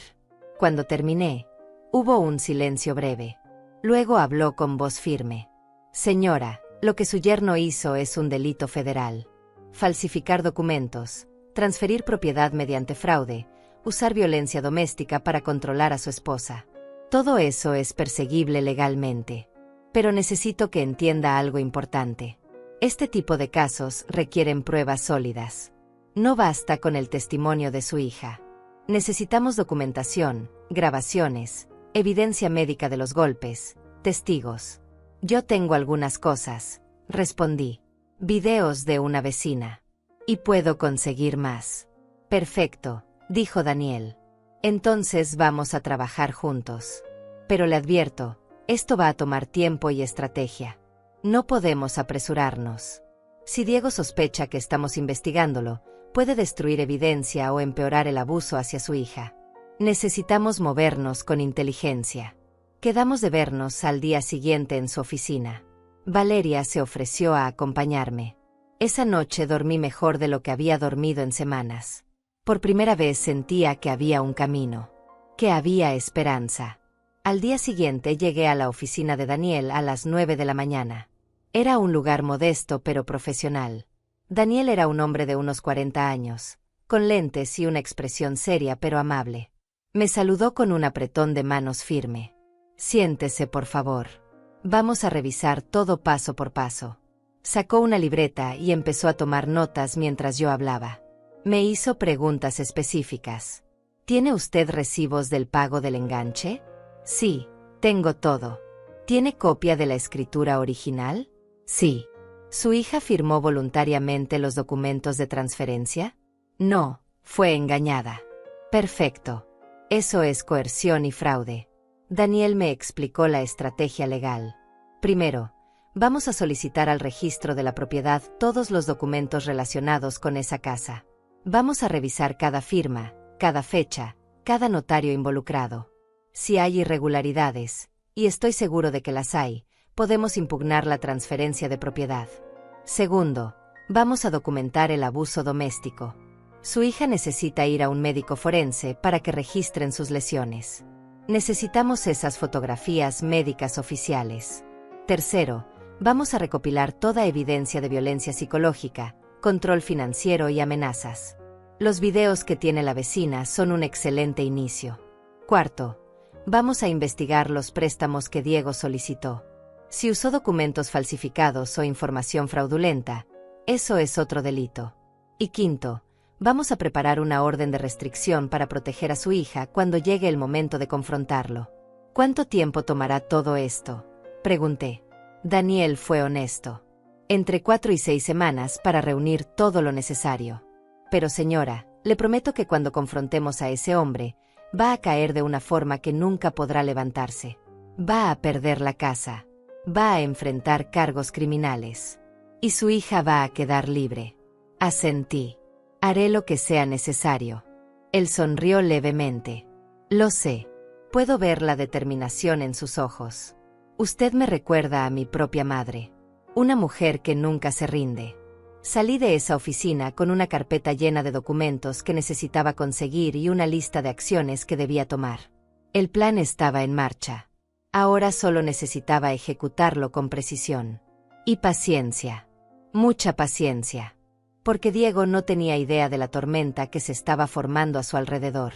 S2: Cuando terminé, hubo un silencio breve. Luego habló con voz firme. Señora, lo que su yerno hizo es un delito federal. Falsificar documentos, transferir propiedad mediante fraude, usar violencia doméstica para controlar a su esposa. Todo eso es perseguible legalmente. Pero necesito que entienda algo importante. Este tipo de casos requieren pruebas sólidas. No basta con el testimonio de su hija. Necesitamos documentación, grabaciones, evidencia médica de los golpes, testigos. Yo tengo algunas cosas, respondí. Videos de una vecina. Y puedo conseguir más. Perfecto, dijo Daniel. Entonces vamos a trabajar juntos. Pero le advierto, esto va a tomar tiempo y estrategia. No podemos apresurarnos. Si Diego sospecha que estamos investigándolo, puede destruir evidencia o empeorar el abuso hacia su hija. Necesitamos movernos con inteligencia. Quedamos de vernos al día siguiente en su oficina. Valeria se ofreció a acompañarme. Esa noche dormí mejor de lo que había dormido en semanas. Por primera vez sentía que había un camino, que había esperanza. Al día siguiente llegué a la oficina de Daniel a las 9 de la mañana. Era un lugar modesto pero profesional. Daniel era un hombre de unos 40 años, con lentes y una expresión seria pero amable. Me saludó con un apretón de manos firme. Siéntese, por favor. Vamos a revisar todo paso por paso. Sacó una libreta y empezó a tomar notas mientras yo hablaba. Me hizo preguntas específicas. ¿Tiene usted recibos del pago del enganche? Sí, tengo todo. ¿Tiene copia de la escritura original? Sí. ¿Su hija firmó voluntariamente los documentos de transferencia? No, fue engañada. Perfecto. Eso es coerción y fraude. Daniel me explicó la estrategia legal. Primero, vamos a solicitar al registro de la propiedad todos los documentos relacionados con esa casa. Vamos a revisar cada firma, cada fecha, cada notario involucrado. Si hay irregularidades, y estoy seguro de que las hay, podemos impugnar la transferencia de propiedad. Segundo, vamos a documentar el abuso doméstico. Su hija necesita ir a un médico forense para que registren sus lesiones. Necesitamos esas fotografías médicas oficiales. Tercero, vamos a recopilar toda evidencia de violencia psicológica, control financiero y amenazas. Los videos que tiene la vecina son un excelente inicio. Cuarto, vamos a investigar los préstamos que Diego solicitó. Si usó documentos falsificados o información fraudulenta, eso es otro delito. Y quinto, vamos a preparar una orden de restricción para proteger a su hija cuando llegue el momento de confrontarlo. ¿Cuánto tiempo tomará todo esto?, pregunté. Daniel fue honesto. Entre 4 y 6 semanas para reunir todo lo necesario. Pero señora, le prometo que cuando confrontemos a ese hombre, va a caer de una forma que nunca podrá levantarse. Va a perder la casa. Va a enfrentar cargos criminales. Y su hija va a quedar libre. Asentí. Haré lo que sea necesario. Él sonrió levemente. Lo sé. Puedo ver la determinación en sus ojos. Usted me recuerda a mi propia madre. Una mujer que nunca se rinde. Salí de esa oficina con una carpeta llena de documentos que necesitaba conseguir y una lista de acciones que debía tomar. El plan estaba en marcha. Ahora solo necesitaba ejecutarlo con precisión. Y paciencia. Mucha paciencia. Porque Diego no tenía idea de la tormenta que se estaba formando a su alrededor.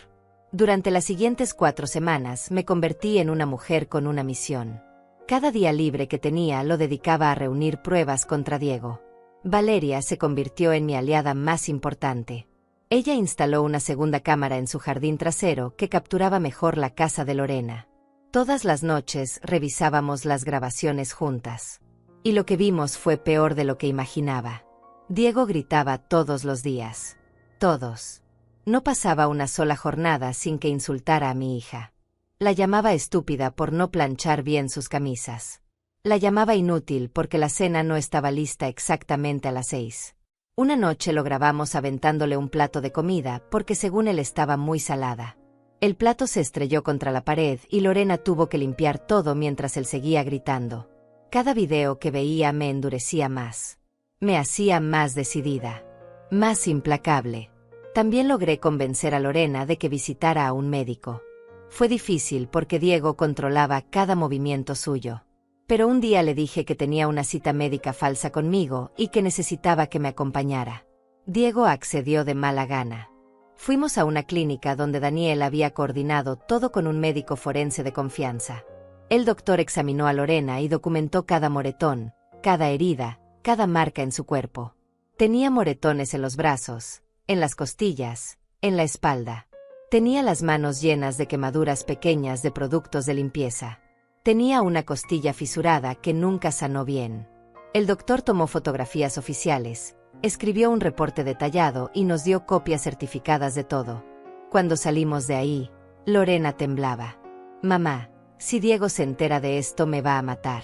S2: Durante las siguientes 4 semanas me convertí en una mujer con una misión. Cada día libre que tenía lo dedicaba a reunir pruebas contra Diego. Valeria se convirtió en mi aliada más importante. Ella instaló una segunda cámara en su jardín trasero que capturaba mejor la casa de Lorena. Todas las noches revisábamos las grabaciones juntas. Y lo que vimos fue peor de lo que imaginaba. Diego gritaba todos los días. Todos. No pasaba una sola jornada sin que insultara a mi hija. La llamaba estúpida por no planchar bien sus camisas. La llamaba inútil porque la cena no estaba lista exactamente a las 6. Una noche lo grabamos aventándole un plato de comida porque según él estaba muy salada. El plato se estrelló contra la pared y Lorena tuvo que limpiar todo mientras él seguía gritando. Cada video que veía me endurecía más. Me hacía más decidida. Más implacable. También logré convencer a Lorena de que visitara a un médico. Fue difícil porque Diego controlaba cada movimiento suyo. Pero un día le dije que tenía una cita médica falsa conmigo y que necesitaba que me acompañara. Diego accedió de mala gana. Fuimos a una clínica donde Daniel había coordinado todo con un médico forense de confianza. El doctor examinó a Lorena y documentó cada moretón, cada herida, cada marca en su cuerpo. Tenía moretones en los brazos, en las costillas, en la espalda. Tenía las manos llenas de quemaduras pequeñas de productos de limpieza. Tenía una costilla fisurada que nunca sanó bien. El doctor tomó fotografías oficiales, escribió un reporte detallado y nos dio copias certificadas de todo. Cuando salimos de ahí, Lorena temblaba. Mamá, si Diego se entera de esto me va a matar.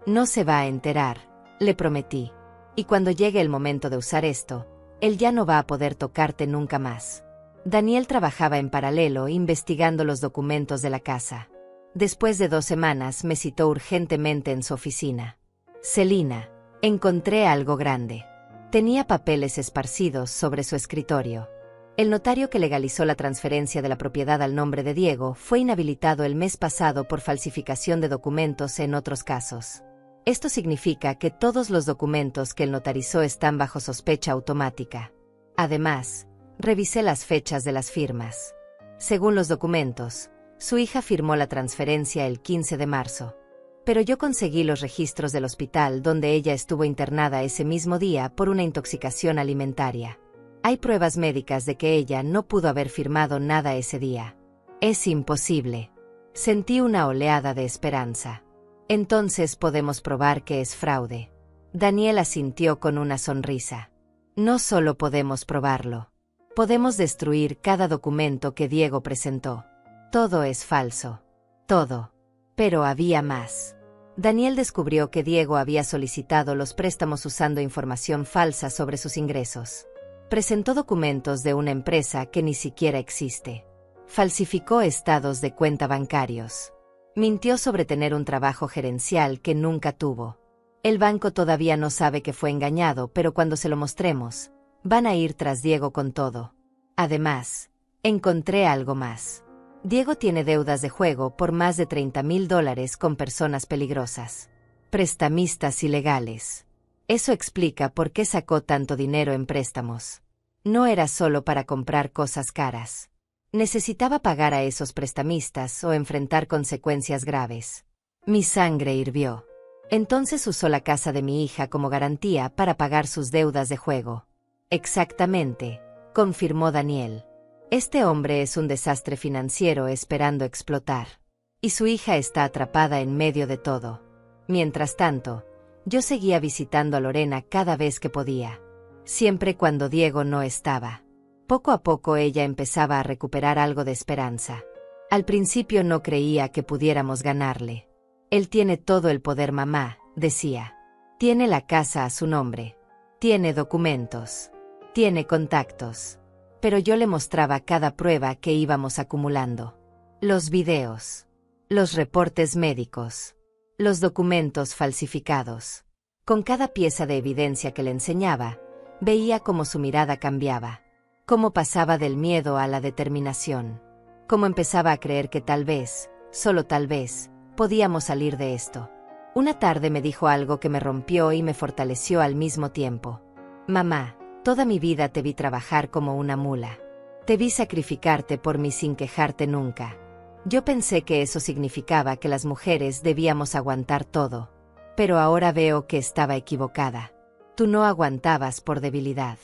S2: No se va a enterar, le prometí. Y cuando llegue el momento de usar esto, él ya no va a poder tocarte nunca más. Daniel trabajaba en paralelo investigando los documentos de la casa. Después de 2 semanas me citó urgentemente en su oficina. Celina, encontré algo grande. Tenía papeles esparcidos sobre su escritorio. El notario que legalizó la transferencia de la propiedad al nombre de Diego fue inhabilitado el mes pasado por falsificación de documentos en otros casos. Esto significa que todos los documentos que él notarizó están bajo sospecha automática. Además, revisé las fechas de las firmas. Según los documentos, su hija firmó la transferencia el 15 de marzo. Pero yo conseguí los registros del hospital donde ella estuvo internada ese mismo día por una intoxicación alimentaria. Hay pruebas médicas de que ella no pudo haber firmado nada ese día. Es imposible. Sentí una oleada de esperanza. Entonces podemos probar que es fraude. Daniel asintió con una sonrisa. No solo podemos probarlo. Podemos destruir cada documento que Diego presentó. Todo es falso. Todo. Pero había más. Daniel descubrió que Diego había solicitado los préstamos usando información falsa sobre sus ingresos. Presentó documentos de una empresa que ni siquiera existe. Falsificó estados de cuenta bancarios. Mintió sobre tener un trabajo gerencial que nunca tuvo. El banco todavía no sabe que fue engañado, pero cuando se lo mostremos, van a ir tras Diego con todo. Además, encontré algo más. Diego tiene deudas de juego por más de $30,000 con personas peligrosas. Prestamistas ilegales. Eso explica por qué sacó tanto dinero en préstamos. No era solo para comprar cosas caras. Necesitaba pagar a esos prestamistas o enfrentar consecuencias graves. Mi sangre hirvió. Entonces usó la casa de mi hija como garantía para pagar sus deudas de juego. Exactamente, confirmó Daniel. Este hombre es un desastre financiero esperando explotar. Y su hija está atrapada en medio de todo. Mientras tanto, yo seguía visitando a Lorena cada vez que podía. Siempre cuando Diego no estaba. Poco a poco ella empezaba a recuperar algo de esperanza. Al principio no creía que pudiéramos ganarle. Él tiene todo el poder, mamá, decía. Tiene la casa a su nombre. Tiene documentos. Tiene contactos. Pero yo le mostraba cada prueba que íbamos acumulando. Los videos. Los reportes médicos. Los documentos falsificados. Con cada pieza de evidencia que le enseñaba, veía cómo su mirada cambiaba. Cómo pasaba del miedo a la determinación. Cómo empezaba a creer que tal vez, solo tal vez, podíamos salir de esto. Una tarde me dijo algo que me rompió y me fortaleció al mismo tiempo. Mamá, toda mi vida te vi trabajar como una mula. Te vi sacrificarte por mí sin quejarte nunca. Yo pensé que eso significaba que las mujeres debíamos aguantar todo. Pero ahora veo que estaba equivocada. Tú no aguantabas por debilidad.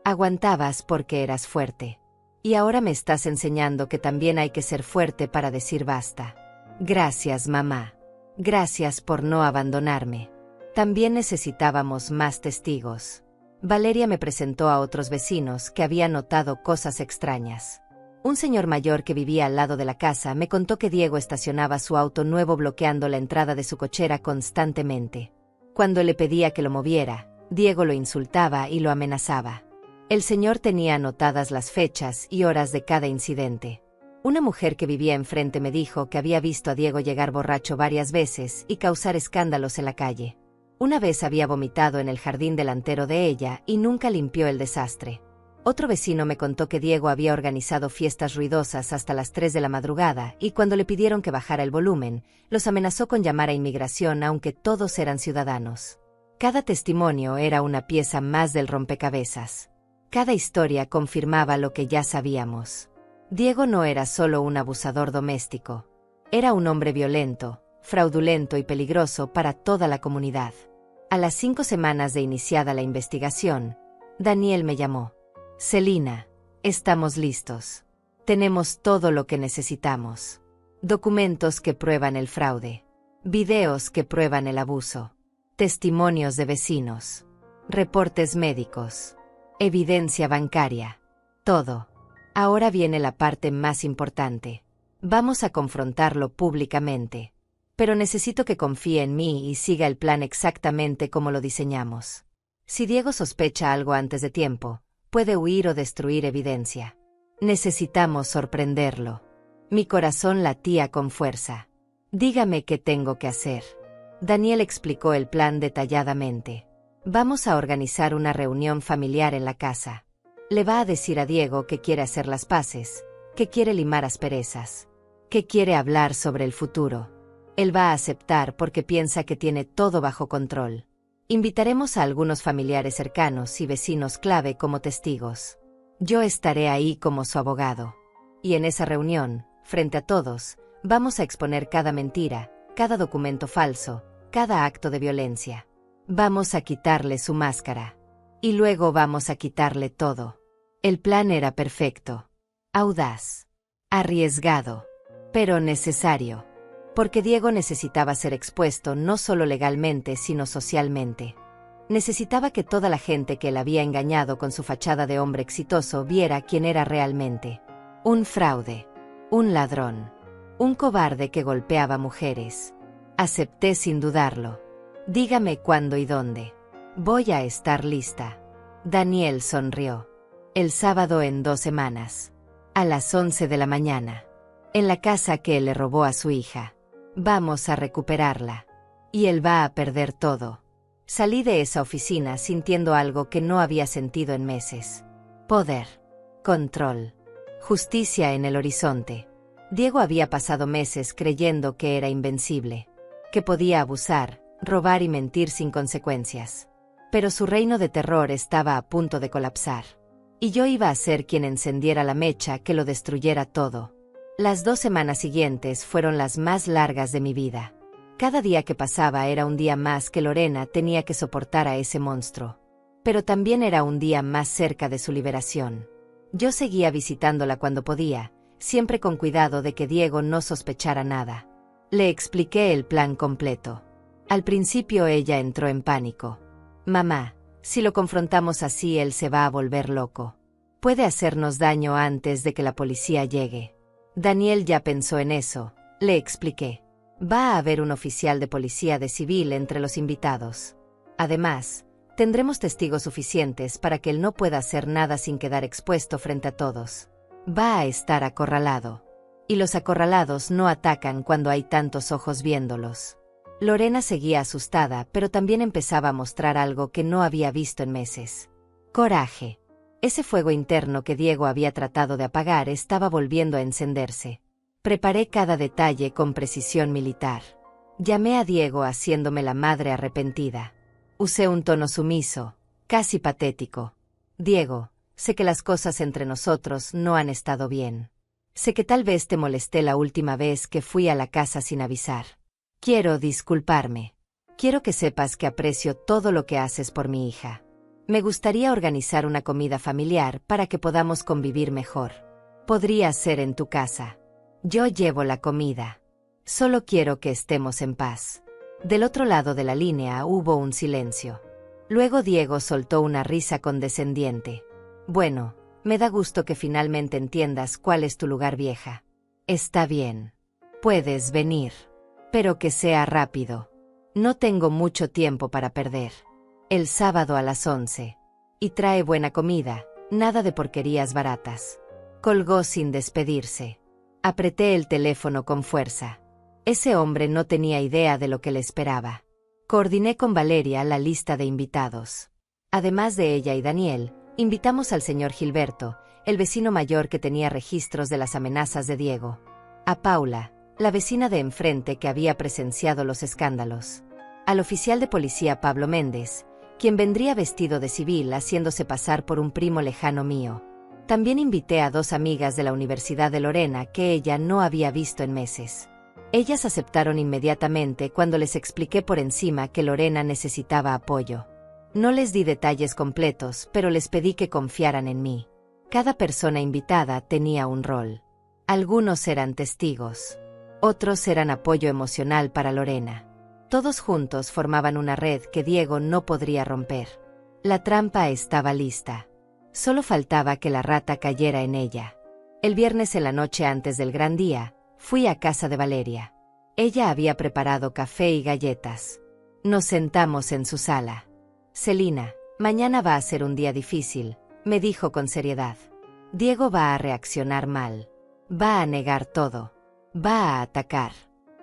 S2: Aguantabas porque eras fuerte. Y ahora me estás enseñando que también hay que ser fuerte para decir basta. Gracias, mamá. Gracias por no abandonarme. También necesitábamos más testigos. Valeria me presentó a otros vecinos que habían notado cosas extrañas. Un señor mayor que vivía al lado de la casa me contó que Diego estacionaba su auto nuevo bloqueando la entrada de su cochera constantemente. Cuando le pedía que lo moviera, Diego lo insultaba y lo amenazaba. El señor tenía anotadas las fechas y horas de cada incidente. Una mujer que vivía enfrente me dijo que había visto a Diego llegar borracho varias veces y causar escándalos en la calle. Una vez había vomitado en el jardín delantero de ella y nunca limpió el desastre. Otro vecino me contó que Diego había organizado fiestas ruidosas hasta las 3 de la madrugada y cuando le pidieron que bajara el volumen, los amenazó con llamar a inmigración aunque todos eran ciudadanos. Cada testimonio era una pieza más del rompecabezas. Cada historia confirmaba lo que ya sabíamos. Diego no era solo un abusador doméstico. Era un hombre violento, fraudulento y peligroso para toda la comunidad. A las 5 semanas de iniciada la investigación, Daniel me llamó. Celina, estamos listos. Tenemos todo lo que necesitamos. Documentos que prueban el fraude. Videos que prueban el abuso. Testimonios de vecinos. Reportes médicos. Evidencia bancaria. Todo. Ahora viene la parte más importante. Vamos a confrontarlo públicamente. Pero necesito que confíe en mí y siga el plan exactamente como lo diseñamos. Si Diego sospecha algo antes de tiempo, puede huir o destruir evidencia. Necesitamos sorprenderlo. Mi corazón latía con fuerza. Dígame qué tengo que hacer. Daniel explicó el plan detalladamente. Vamos a organizar una reunión familiar en la casa. Le va a decir a Diego que quiere hacer las paces, que quiere limar asperezas, que quiere hablar sobre el futuro. Él va a aceptar porque piensa que tiene todo bajo control. Invitaremos a algunos familiares cercanos y vecinos clave como testigos. Yo estaré ahí como su abogado. Y en esa reunión, frente a todos, vamos a exponer cada mentira, cada documento falso, cada acto de violencia. Vamos a quitarle su máscara. Y luego vamos a quitarle todo. El plan era perfecto. Audaz. Arriesgado. Pero necesario. Porque Diego necesitaba ser expuesto no solo legalmente, sino socialmente. Necesitaba que toda la gente que él había engañado con su fachada de hombre exitoso viera quién era realmente. Un fraude. Un ladrón. Un cobarde que golpeaba mujeres. Acepté sin dudarlo. Dígame cuándo y dónde. Voy a estar lista. Daniel sonrió. El sábado en 2 semanas. A las 11 de la mañana. En la casa que él le robó a su hija. Vamos a recuperarla. Y él va a perder todo. Salí de esa oficina sintiendo algo que no había sentido en meses. Poder. Control. Justicia en el horizonte. Diego había pasado meses creyendo que era invencible. Que podía abusar, robar y mentir sin consecuencias. Pero su reino de terror estaba a punto de colapsar. Y yo iba a ser quien encendiera la mecha que lo destruyera todo. Las 2 semanas siguientes fueron las más largas de mi vida. Cada día que pasaba era un día más que Lorena tenía que soportar a ese monstruo. Pero también era un día más cerca de su liberación. Yo seguía visitándola cuando podía, siempre con cuidado de que Diego no sospechara nada. Le expliqué el plan completo. Al principio ella entró en pánico. Mamá, si lo confrontamos así él se va a volver loco. Puede hacernos daño antes de que la policía llegue. Daniel ya pensó en eso, le expliqué. Va a haber un oficial de policía de civil entre los invitados. Además, tendremos testigos suficientes para que él no pueda hacer nada sin quedar expuesto frente a todos. Va a estar acorralado. Y los acorralados no atacan cuando hay tantos ojos viéndolos. Lorena seguía asustada, pero también empezaba a mostrar algo que no había visto en meses. Coraje. Ese fuego interno que Diego había tratado de apagar estaba volviendo a encenderse. Preparé cada detalle con precisión militar. Llamé a Diego haciéndome la madre arrepentida. Usé un tono sumiso, casi patético. Diego, sé que las cosas entre nosotros no han estado bien. Sé que tal vez te molesté la última vez que fui a la casa sin avisar. Quiero disculparme. Quiero que sepas que aprecio todo lo que haces por mi hija. Me gustaría organizar una comida familiar para que podamos convivir mejor. Podría ser en tu casa. Yo llevo la comida. Solo quiero que estemos en paz. Del otro lado de la línea hubo un silencio. Luego Diego soltó una risa condescendiente. Bueno, me da gusto que finalmente entiendas cuál es tu lugar, vieja. Está bien. Puedes venir. Pero que sea rápido. No tengo mucho tiempo para perder. El sábado a las 11. Y trae buena comida, nada de porquerías baratas. Colgó sin despedirse. Apreté el teléfono con fuerza. Ese hombre no tenía idea de lo que le esperaba. Coordiné con Valeria la lista de invitados. Además de ella y Daniel, invitamos al señor Gilberto, el vecino mayor que tenía registros de las amenazas de Diego. A Paula, la vecina de enfrente que había presenciado los escándalos. Al oficial de policía Pablo Méndez, quien vendría vestido de civil haciéndose pasar por un primo lejano mío. También invité a 2 amigas de la Universidad de Lorena que ella no había visto en meses. Ellas aceptaron inmediatamente cuando les expliqué por encima que Lorena necesitaba apoyo. No les di detalles completos, pero les pedí que confiaran en mí. Cada persona invitada tenía un rol. Algunos eran testigos. Otros eran apoyo emocional para Lorena. Todos juntos formaban una red que Diego no podría romper. La trampa estaba lista. Solo faltaba que la rata cayera en ella. El viernes en la noche antes del gran día, fui a casa de Valeria. Ella había preparado café y galletas. Nos sentamos en su sala. Celina, mañana va a ser un día difícil, me dijo con seriedad. Diego va a reaccionar mal. Va a negar todo. Va a atacar.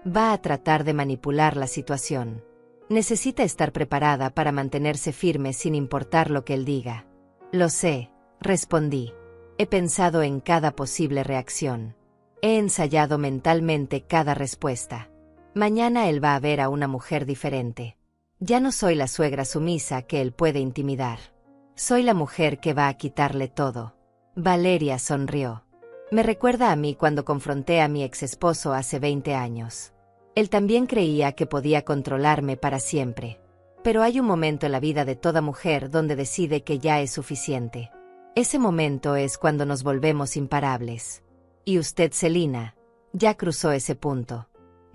S2: Va a tratar de manipular la situación. Necesita estar preparada para mantenerse firme sin importar lo que él diga. Lo sé, respondí. He pensado en cada posible reacción. He ensayado mentalmente cada respuesta. Mañana él va a ver a una mujer diferente. Ya no soy la suegra sumisa que él puede intimidar. Soy la mujer que va a quitarle todo. Valeria sonrió. Me recuerda a mí cuando confronté a mi exesposo hace 20 años. Él también creía que podía controlarme para siempre. Pero hay un momento en la vida de toda mujer donde decide que ya es suficiente. Ese momento es cuando nos volvemos imparables. Y usted, Celina, ya cruzó ese punto.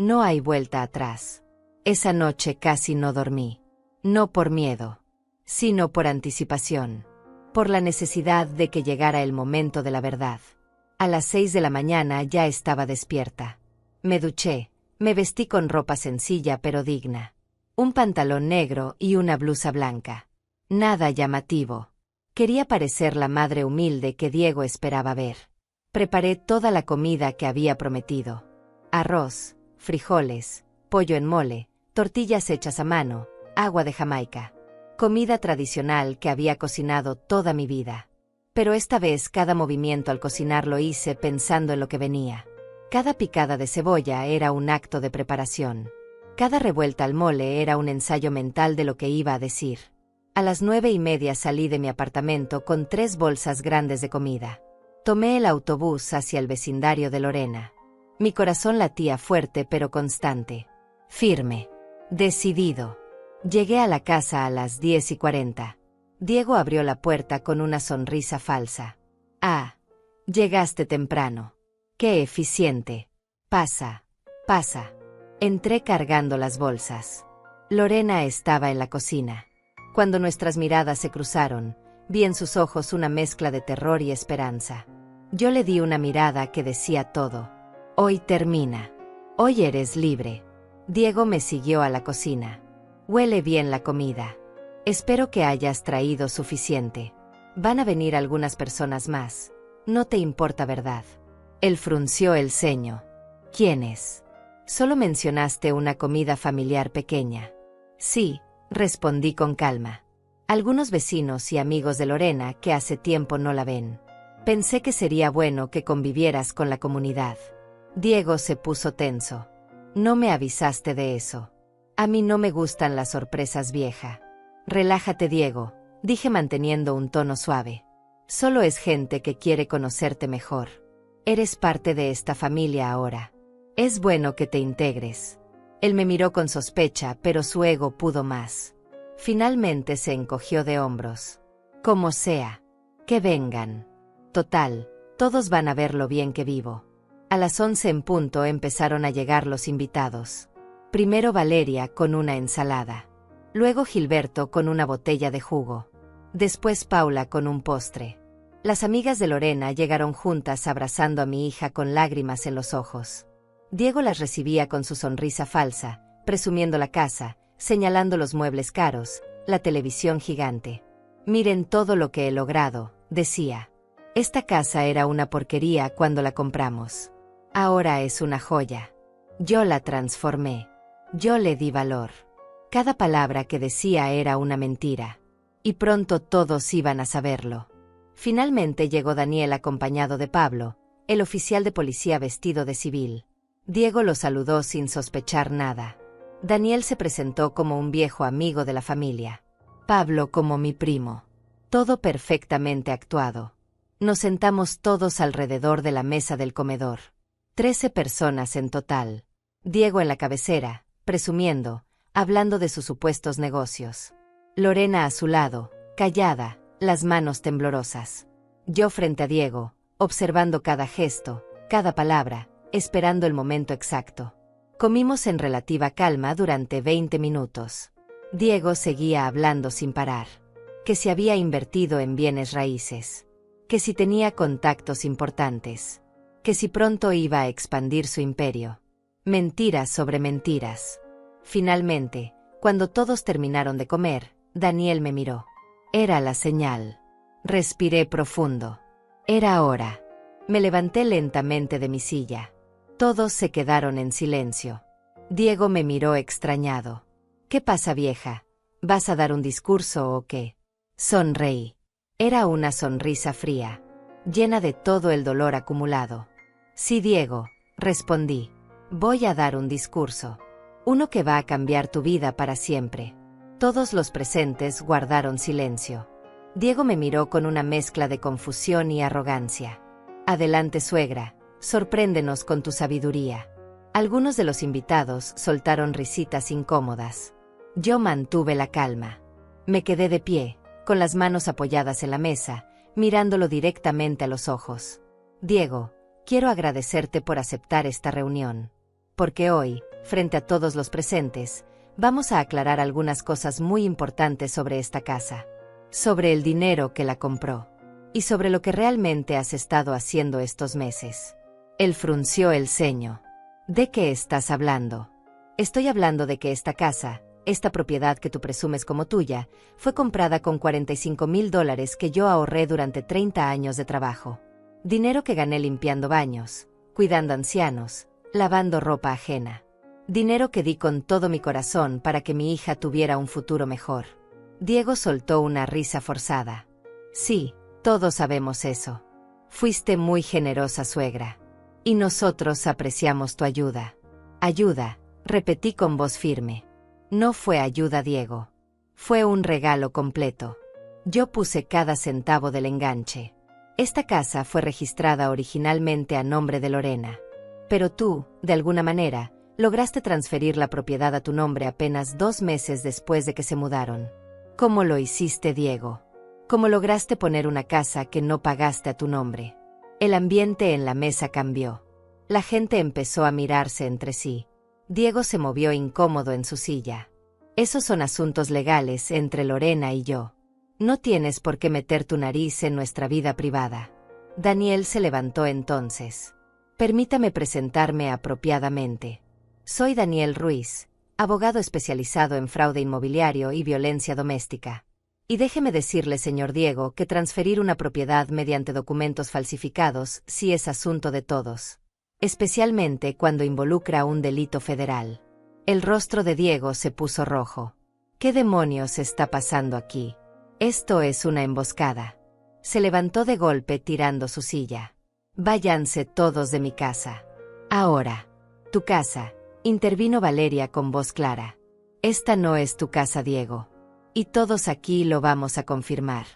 S2: No hay vuelta atrás. Esa noche casi no dormí. No por miedo, sino por anticipación. Por la necesidad de que llegara el momento de la verdad. A las 6 de la mañana ya estaba despierta. Me duché, me vestí con ropa sencilla pero digna. Un pantalón negro y una blusa blanca. Nada llamativo. Quería parecer la madre humilde que Diego esperaba ver. Preparé toda la comida que había prometido. Arroz, frijoles, pollo en mole, tortillas hechas a mano, agua de Jamaica. Comida tradicional que había cocinado toda mi vida. Pero esta vez cada movimiento al cocinar lo hice pensando en lo que venía. Cada picada de cebolla era un acto de preparación. Cada revuelta al mole era un ensayo mental de lo que iba a decir. A las 9:30 salí de mi apartamento con 3 bolsas grandes de comida. Tomé el autobús hacia el vecindario de Lorena. Mi corazón latía fuerte pero constante. Firme. Decidido. Llegué a la casa a las 10:40. Diego abrió la puerta con una sonrisa falsa. Ah, llegaste temprano. ¡Qué eficiente! Pasa, pasa. Entré cargando las bolsas. Lorena estaba en la cocina. Cuando nuestras miradas se cruzaron, vi en sus ojos una mezcla de terror y esperanza. Yo le di una mirada que decía todo. Hoy termina. Hoy eres libre. Diego me siguió a la cocina. Huele bien la comida. Espero que hayas traído suficiente. Van a venir algunas personas más. No te importa, ¿verdad? Él frunció el ceño. ¿Quiénes? Solo mencionaste una comida familiar pequeña. Sí, respondí con calma. Algunos vecinos y amigos de Lorena que hace tiempo no la ven. Pensé que sería bueno que convivieras con la comunidad. Diego se puso tenso. No me avisaste de eso. A mí no me gustan las sorpresas, vieja. Relájate, Diego, dije manteniendo un tono suave. Solo es gente que quiere conocerte mejor. Eres parte de esta familia ahora. Es bueno que te integres. Él me miró con sospecha, pero su ego pudo más. Finalmente se encogió de hombros. Como sea. Que vengan. Total, todos van a ver lo bien que vivo. A las 11 en punto empezaron a llegar los invitados. Primero Valeria con una ensalada. Luego Gilberto con una botella de jugo. Después Paula con un postre. Las amigas de Lorena llegaron juntas abrazando a mi hija con lágrimas en los ojos. Diego las recibía con su sonrisa falsa, presumiendo la casa, señalando los muebles caros, la televisión gigante. Miren todo lo que he logrado, decía. Esta casa era una porquería cuando la compramos. Ahora es una joya. Yo la transformé. Yo le di valor. Cada palabra que decía era una mentira. Y pronto todos iban a saberlo. Finalmente llegó Daniel acompañado de Pablo, el oficial de policía vestido de civil. Diego lo saludó sin sospechar nada. Daniel se presentó como un viejo amigo de la familia. Pablo como mi primo. Todo perfectamente actuado. Nos sentamos todos alrededor de la mesa del comedor. 13 personas en total. Diego en la cabecera, presumiendo, hablando de sus supuestos negocios. Lorena a su lado, callada, las manos temblorosas. Yo frente a Diego, observando cada gesto, cada palabra, esperando el momento exacto. Comimos en relativa calma durante 20 minutos. Diego seguía hablando sin parar. Que si había invertido en bienes raíces. Que si tenía contactos importantes. Que si pronto iba a expandir su imperio. Mentiras sobre mentiras. Finalmente, cuando todos terminaron de comer, Daniel me miró. Era la señal. Respiré profundo. Era hora. Me levanté lentamente de mi silla. Todos se quedaron en silencio. Diego me miró extrañado. ¿Qué pasa, vieja? ¿Vas a dar un discurso o qué? Sonreí. Era una sonrisa fría, llena de todo el dolor acumulado. Sí, Diego, respondí. Voy a dar un discurso. Uno que va a cambiar tu vida para siempre. Todos los presentes guardaron silencio. Diego me miró con una mezcla de confusión y arrogancia. Adelante, suegra, sorpréndenos con tu sabiduría. Algunos de los invitados soltaron risitas incómodas. Yo mantuve la calma. Me quedé de pie, con las manos apoyadas en la mesa, mirándolo directamente a los ojos. Diego, quiero agradecerte por aceptar esta reunión. Porque hoy, frente a todos los presentes, vamos a aclarar algunas cosas muy importantes sobre esta casa, sobre el dinero que la compró y sobre lo que realmente has estado haciendo estos meses. Él frunció el ceño. ¿De qué estás hablando? Estoy hablando de que esta casa, esta propiedad que tú presumes como tuya, fue comprada con $45,000 que yo ahorré durante 30 años de trabajo. Dinero que gané limpiando baños, cuidando ancianos, lavando ropa ajena. Dinero que di con todo mi corazón para que mi hija tuviera un futuro mejor. Diego soltó una risa forzada. Sí, todos sabemos eso. Fuiste muy generosa, suegra. Y nosotros apreciamos tu ayuda. Ayuda, repetí con voz firme. No fue ayuda, Diego. Fue un regalo completo. Yo puse cada centavo del enganche. Esta casa fue registrada originalmente a nombre de Lorena. Pero tú, de alguna manera, lograste transferir la propiedad a tu nombre apenas 2 meses después de que se mudaron. ¿Cómo lo hiciste, Diego? ¿Cómo lograste poner una casa que no pagaste a tu nombre? El ambiente en la mesa cambió. La gente empezó a mirarse entre sí. Diego se movió incómodo en su silla. Esos son asuntos legales entre Lorena y yo. No tienes por qué meter tu nariz en nuestra vida privada. Daniel se levantó entonces. Permítame presentarme apropiadamente. Soy Daniel Ruiz, abogado especializado en fraude inmobiliario y violencia doméstica. Y déjeme decirle, señor Diego, que transferir una propiedad mediante documentos falsificados sí es asunto de todos. Especialmente cuando involucra un delito federal. El rostro de Diego se puso rojo. ¿Qué demonios está pasando aquí? Esto es una emboscada. Se levantó de golpe tirando su silla. Váyanse todos de mi casa. Ahora. Tu casa, intervino Valeria con voz clara. Esta no es tu casa, Diego. Y todos aquí lo vamos a confirmar.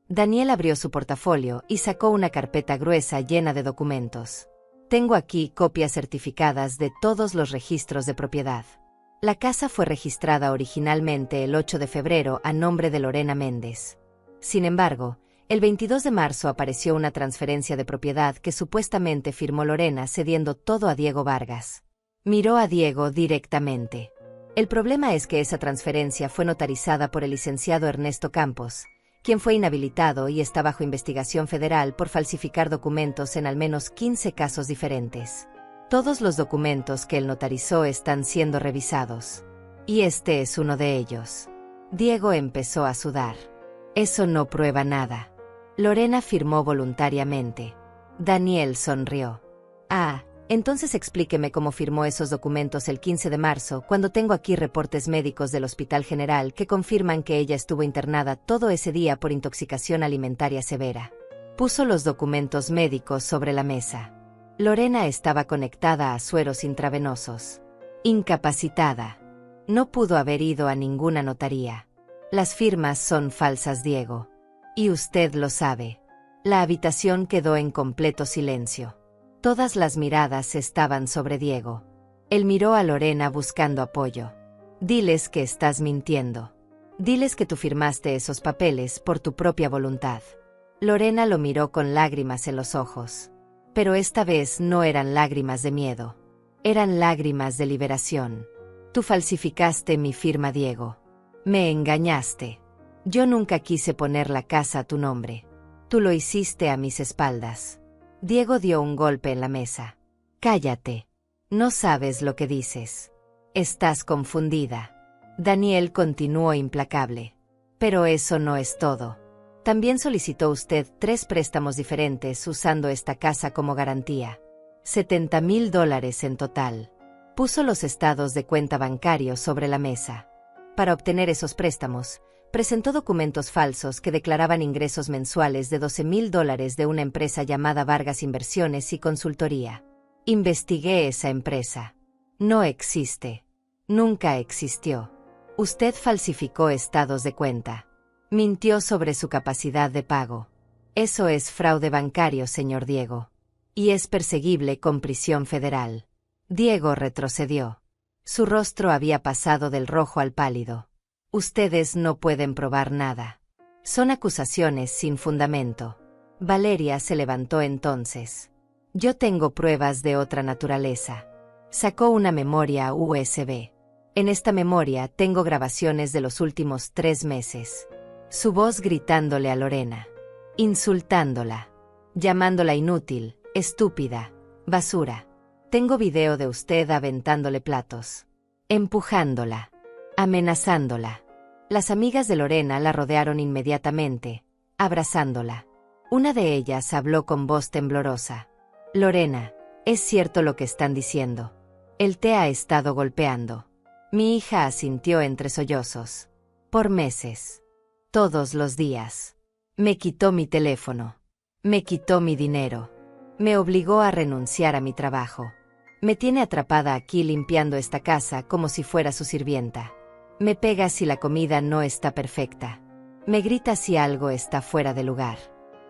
S2: Daniel abrió su portafolio y sacó una carpeta gruesa llena de documentos. Tengo aquí copias certificadas de todos los registros de propiedad. La casa fue registrada originalmente el 8 de febrero a nombre de Lorena Méndez. Sin embargo, el 22 de marzo apareció una transferencia de propiedad que supuestamente firmó Lorena cediendo todo a Diego Vargas. Miró a Diego directamente. El problema es que esa transferencia fue notarizada por el licenciado Ernesto Campos, quien fue inhabilitado y está bajo investigación federal por falsificar documentos en al menos 15 casos diferentes. Todos los documentos que él notarizó están siendo revisados. Y este es uno de ellos. Diego empezó a sudar. Eso no prueba nada. Lorena firmó voluntariamente. Daniel sonrió. Ah, entonces explíqueme cómo firmó esos documentos el 15 de marzo, cuando tengo aquí reportes médicos del Hospital General que confirman que ella estuvo internada todo ese día por intoxicación alimentaria severa. Puso los documentos médicos sobre la mesa. Lorena estaba conectada a sueros intravenosos. Incapacitada. No pudo haber ido a ninguna notaría. Las firmas son falsas, Diego. Y usted lo sabe. La habitación quedó en completo silencio. Todas las miradas estaban sobre Diego. Él miró a Lorena buscando apoyo. Diles que estás mintiendo. Diles que tú firmaste esos papeles por tu propia voluntad. Lorena lo miró con lágrimas en los ojos. Pero esta vez no eran lágrimas de miedo. Eran lágrimas de liberación. Tú falsificaste mi firma, Diego. Me engañaste. Yo nunca quise poner la casa a tu nombre. Tú lo hiciste a mis espaldas. Diego dio un golpe en la mesa. Cállate. No sabes lo que dices. Estás confundida. Daniel continuó implacable. Pero eso no es todo. También solicitó usted 3 préstamos diferentes usando esta casa como garantía. $70,000 en total. Puso los estados de cuenta bancarios sobre la mesa. Para obtener esos préstamos, presentó documentos falsos que declaraban ingresos mensuales de $12,000 de una empresa llamada Vargas Inversiones y Consultoría. Investigué esa empresa. No existe. Nunca existió. Usted falsificó estados de cuenta. Mintió sobre su capacidad de pago. Eso es fraude bancario, señor Diego. Y es perseguible con prisión federal. Diego retrocedió. Su rostro había pasado del rojo al pálido. Ustedes no pueden probar nada. Son acusaciones sin fundamento. Valeria se levantó entonces. Yo tengo pruebas de otra naturaleza. Sacó una memoria USB. En esta memoria tengo grabaciones de los últimos 3 meses. Su voz gritándole a Lorena, insultándola, llamándola inútil, estúpida, basura. Tengo video de usted aventándole platos, empujándola, amenazándola. Las amigas de Lorena la rodearon inmediatamente, abrazándola. Una de ellas habló con voz temblorosa. Lorena, es cierto lo que están diciendo. Él te ha estado golpeando. Mi hija asintió entre sollozos. Por meses. Todos los días. Me quitó mi teléfono. Me quitó mi dinero. Me obligó a renunciar a mi trabajo. Me tiene atrapada aquí limpiando esta casa como si fuera su sirvienta. Me pega si la comida no está perfecta. Me grita si algo está fuera de lugar.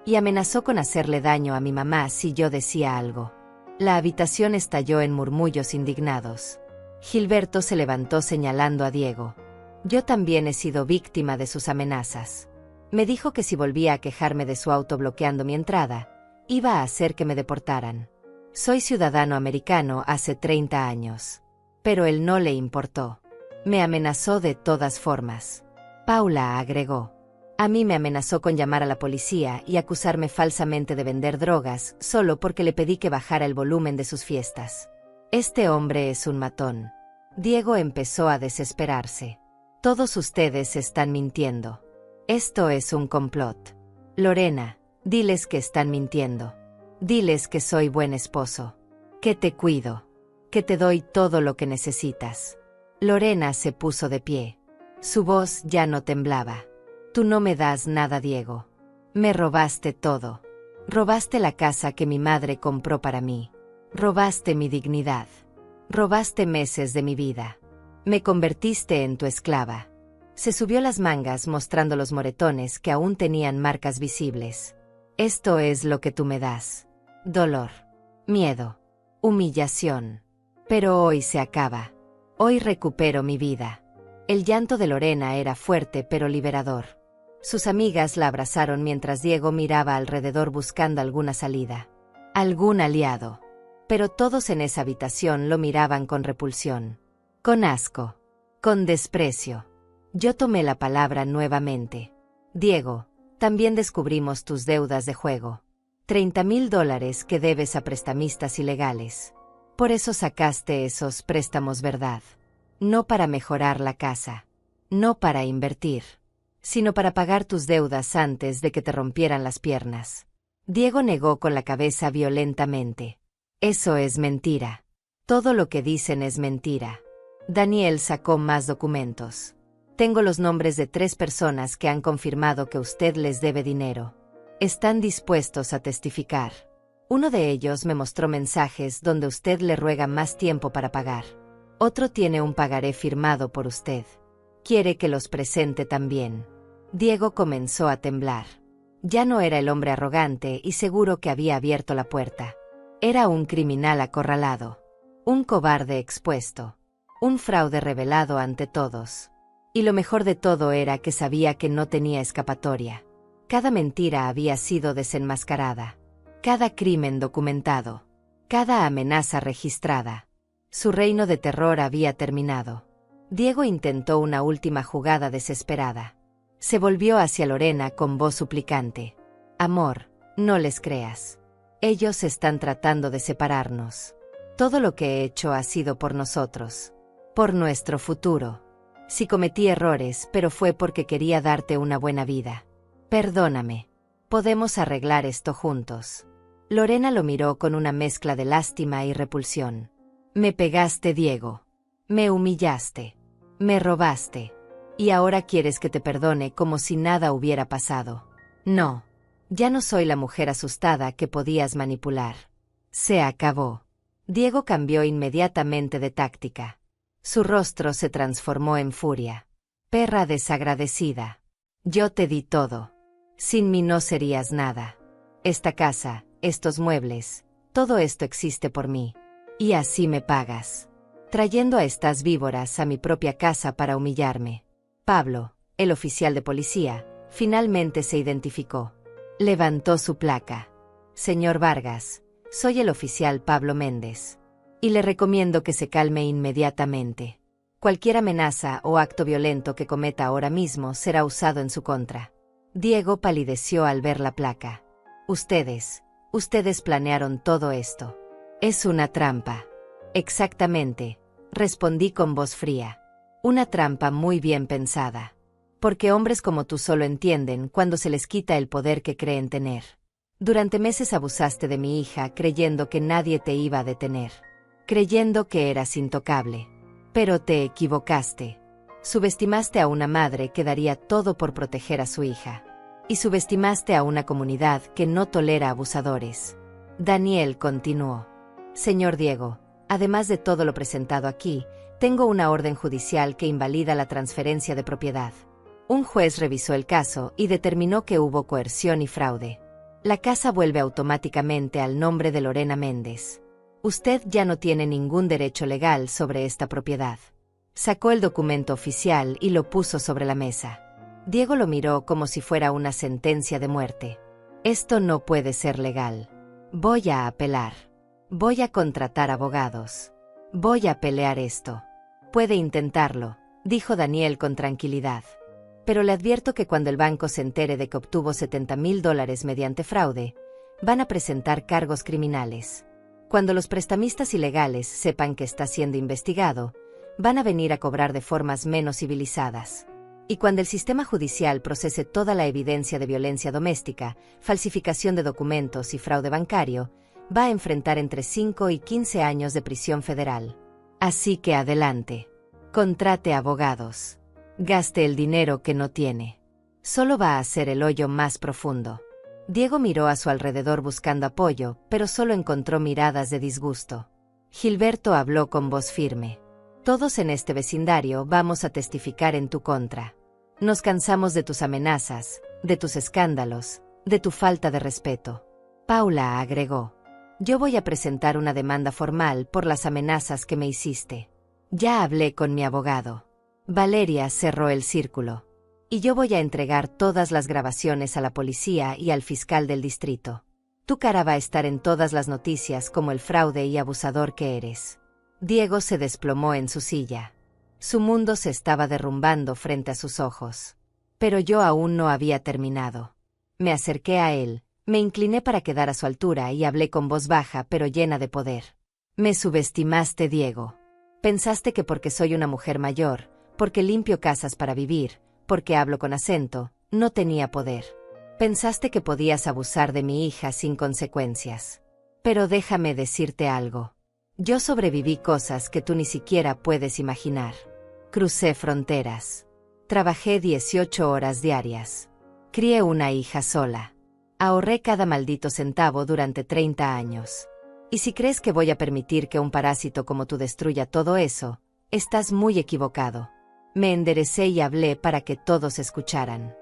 S2: Y amenazó con hacerle daño a mi mamá si yo decía algo. La habitación estalló en murmullos indignados. Gilberto se levantó señalando a Diego. Yo también he sido víctima de sus amenazas. Me dijo que si volvía a quejarme de su auto bloqueando mi entrada, iba a hacer que me deportaran. Soy ciudadano americano hace 30 años. Pero él no le importó. Me amenazó de todas formas. Paula agregó. A mí me amenazó con llamar a la policía y acusarme falsamente de vender drogas solo porque le pedí que bajara el volumen de sus fiestas. Este hombre es un matón. Diego empezó a desesperarse. Todos ustedes están mintiendo. Esto es un complot. Lorena, diles que están mintiendo. Diles que soy buen esposo. Que te cuido. Que te doy todo lo que necesitas. Lorena se puso de pie. Su voz ya no temblaba. Tú no me das nada, Diego. Me robaste todo. Robaste la casa que mi madre compró para mí. Robaste mi dignidad. Robaste meses de mi vida. Me convertiste en tu esclava. Se subió las mangas mostrando los moretones que aún tenían marcas visibles. Esto es lo que tú me das. Dolor. Miedo. Humillación. Pero hoy se acaba. Hoy recupero mi vida. El llanto de Lorena era fuerte pero liberador. Sus amigas la abrazaron mientras Diego miraba alrededor buscando alguna salida. Algún aliado. Pero todos en esa habitación lo miraban con repulsión. Con asco. Con desprecio. Yo tomé la palabra nuevamente. Diego, también descubrimos tus deudas de juego. $30,000 que debes a prestamistas ilegales. Por eso sacaste esos préstamos, ¿verdad? No para mejorar la casa. No para invertir. Sino para pagar tus deudas antes de que te rompieran las piernas. Diego negó con la cabeza violentamente. Eso es mentira. Todo lo que dicen es mentira. Daniel sacó más documentos. Tengo los nombres de 3 personas que han confirmado que usted les debe dinero. Están dispuestos a testificar. Uno de ellos me mostró mensajes donde usted le ruega más tiempo para pagar. Otro tiene un pagaré firmado por usted. Quiere que los presente también. Diego comenzó a temblar. Ya no era el hombre arrogante y seguro que había abierto la puerta. Era un criminal acorralado. Un cobarde expuesto. Un fraude revelado ante todos. Y lo mejor de todo era que sabía que no tenía escapatoria. Cada mentira había sido desenmascarada. Cada crimen documentado. Cada amenaza registrada. Su reino de terror había terminado. Diego intentó una última jugada desesperada. Se volvió hacia Lorena con voz suplicante. Amor, no les creas. Ellos están tratando de separarnos. Todo lo que he hecho ha sido por nosotros. Por nuestro futuro. Sí cometí errores, pero fue porque quería darte una buena vida. Perdóname. Podemos arreglar esto juntos. Lorena lo miró con una mezcla de lástima y repulsión. Me pegaste, Diego. Me humillaste. Me robaste. Y ahora quieres que te perdone como si nada hubiera pasado. No. Ya no soy la mujer asustada que podías manipular. Se acabó. Diego cambió inmediatamente de táctica. Su rostro se transformó en furia. Perra desagradecida. Yo te di todo. Sin mí no serías nada. Esta casa, estos muebles, todo esto existe por mí. Y así me pagas. Trayendo a estas víboras a mi propia casa para humillarme. Pablo, el oficial de policía, finalmente se identificó. Levantó su placa. Señor Vargas, soy el oficial Pablo Méndez. Y le recomiendo que se calme inmediatamente. Cualquier amenaza o acto violento que cometa ahora mismo será usado en su contra. Diego palideció al ver la placa. Ustedes planearon todo esto. Es una trampa. Exactamente, respondí con voz fría. Una trampa muy bien pensada. Porque hombres como tú solo entienden cuando se les quita el poder que creen tener. Durante meses abusaste de mi hija creyendo que nadie te iba a detener. Creyendo que eras intocable. Pero te equivocaste. Subestimaste a una madre que daría todo por proteger a su hija. Y subestimaste a una comunidad que no tolera abusadores. Daniel continuó. Señor Diego, además de todo lo presentado aquí, tengo una orden judicial que invalida la transferencia de propiedad. Un juez revisó el caso y determinó que hubo coerción y fraude. La casa vuelve automáticamente al nombre de Lorena Méndez. Usted ya no tiene ningún derecho legal sobre esta propiedad. Sacó el documento oficial y lo puso sobre la mesa. Diego lo miró como si fuera una sentencia de muerte. Esto no puede ser legal. Voy a apelar. Voy a contratar abogados. Voy a pelear esto. Puede intentarlo, dijo Daniel con tranquilidad. Pero le advierto que cuando el banco se entere de que obtuvo $70,000 mediante fraude, van a presentar cargos criminales. Cuando los prestamistas ilegales sepan que está siendo investigado, van a venir a cobrar de formas menos civilizadas. Y cuando el sistema judicial procese toda la evidencia de violencia doméstica, falsificación de documentos y fraude bancario, va a enfrentar entre 5 y 15 años de prisión federal. Así que adelante. Contrate abogados. Gaste el dinero que no tiene. Solo va a hacer el hoyo más profundo. Diego miró a su alrededor buscando apoyo, pero solo encontró miradas de disgusto. Gilberto habló con voz firme. Todos en este vecindario vamos a testificar en tu contra. Nos cansamos de tus amenazas, de tus escándalos, de tu falta de respeto. Paula agregó. Yo voy a presentar una demanda formal por las amenazas que me hiciste. Ya hablé con mi abogado. Valeria cerró el círculo. Y yo voy a entregar todas las grabaciones a la policía y al fiscal del distrito. Tu cara va a estar en todas las noticias como el fraude y abusador que eres. Diego se desplomó en su silla. Su mundo se estaba derrumbando frente a sus ojos. Pero yo aún no había terminado. Me acerqué a él, me incliné para quedar a su altura y hablé con voz baja pero llena de poder. Me subestimaste, Diego. Pensaste que porque soy una mujer mayor, porque limpio casas para vivir, porque hablo con acento, no tenía poder. Pensaste que podías abusar de mi hija sin consecuencias. Pero déjame decirte algo. Yo sobreviví cosas que tú ni siquiera puedes imaginar. Crucé fronteras. Trabajé 18 horas diarias. Crié una hija sola. Ahorré cada maldito centavo durante 30 años. Y si crees que voy a permitir que un parásito como tú destruya todo eso, estás muy equivocado. Me enderecé y hablé para que todos escucharan.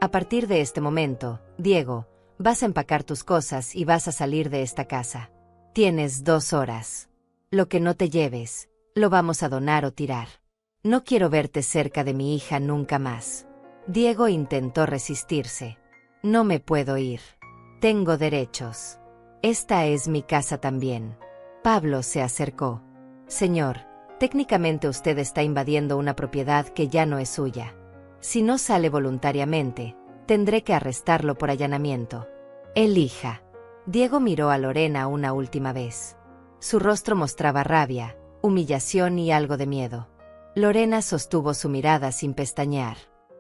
S2: A partir de este momento, Diego, vas a empacar tus cosas y vas a salir de esta casa. Tienes 2 horas. Lo que no te lleves, lo vamos a donar o tirar. No quiero verte cerca de mi hija nunca más. Diego intentó resistirse. No me puedo ir. Tengo derechos. Esta es mi casa también. Pablo se acercó. Señor, técnicamente usted está invadiendo una propiedad que ya no es suya. Si no sale voluntariamente, tendré que arrestarlo por allanamiento. Elija. Diego miró a Lorena una última vez. Su rostro mostraba rabia, humillación y algo de miedo. Lorena sostuvo su mirada sin pestañear.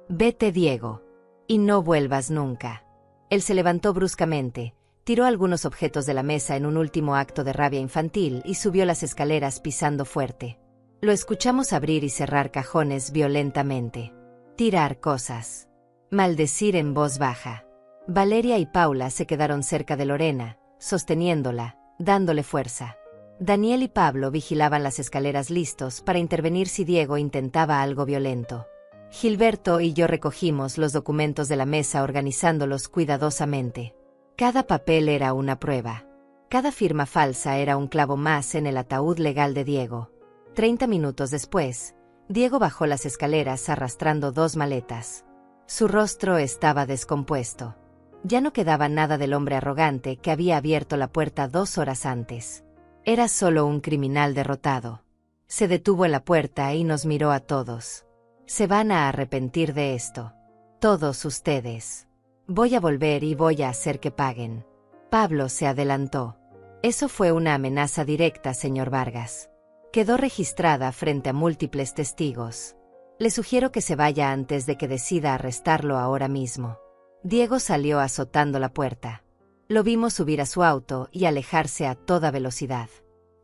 S2: Vete, Diego. Y no vuelvas nunca. Él se levantó bruscamente, tiró algunos objetos de la mesa en un último acto de rabia infantil y subió las escaleras pisando fuerte. Lo escuchamos abrir y cerrar cajones violentamente. Tirar cosas. Maldecir en voz baja. Valeria y Paula se quedaron cerca de Lorena, sosteniéndola, dándole fuerza. Daniel y Pablo vigilaban las escaleras listos para intervenir si Diego intentaba algo violento. Gilberto y yo recogimos los documentos de la mesa organizándolos cuidadosamente. Cada papel era una prueba. Cada firma falsa era un clavo más en el ataúd legal de Diego. 30 minutos después, Diego bajó las escaleras arrastrando 2 maletas. Su rostro estaba descompuesto. Ya no quedaba nada del hombre arrogante que había abierto la puerta 2 horas antes. Era solo un criminal derrotado. Se detuvo en la puerta y nos miró a todos. Se van a arrepentir de esto. Todos ustedes. Voy a volver y voy a hacer que paguen. Pablo se adelantó. Eso fue una amenaza directa, señor Vargas. Quedó registrada frente a múltiples testigos. Le sugiero que se vaya antes de que decida arrestarlo ahora mismo. Diego salió azotando la puerta. Lo vimos subir a su auto y alejarse a toda velocidad.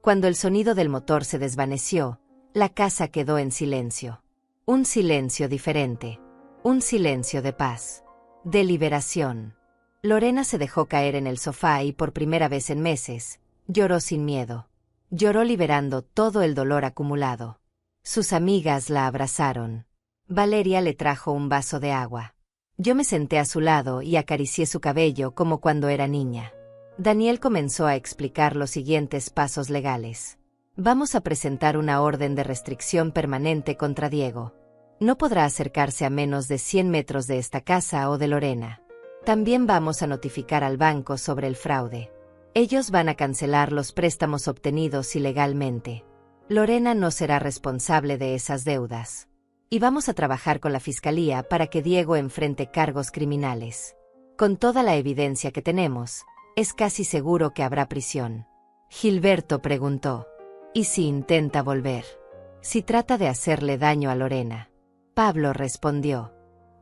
S2: Cuando el sonido del motor se desvaneció, la casa quedó en silencio. Un silencio diferente. Un silencio de paz. De liberación. Lorena se dejó caer en el sofá y por primera vez en meses, lloró sin miedo. Lloró liberando todo el dolor acumulado. Sus amigas la abrazaron. Valeria le trajo un vaso de agua. Yo me senté a su lado y acaricié su cabello como cuando era niña. Daniel comenzó a explicar los siguientes pasos legales. Vamos a presentar una orden de restricción permanente contra Diego. No podrá acercarse a menos de 100 metros de esta casa o de Lorena. También vamos a notificar al banco sobre el fraude. Ellos van a cancelar los préstamos obtenidos ilegalmente. Lorena no será responsable de esas deudas. Y vamos a trabajar con la fiscalía para que Diego enfrente cargos criminales. Con toda la evidencia que tenemos, es casi seguro que habrá prisión. Gilberto preguntó. ¿Y si intenta volver? Si trata de hacerle daño a Lorena. Pablo respondió.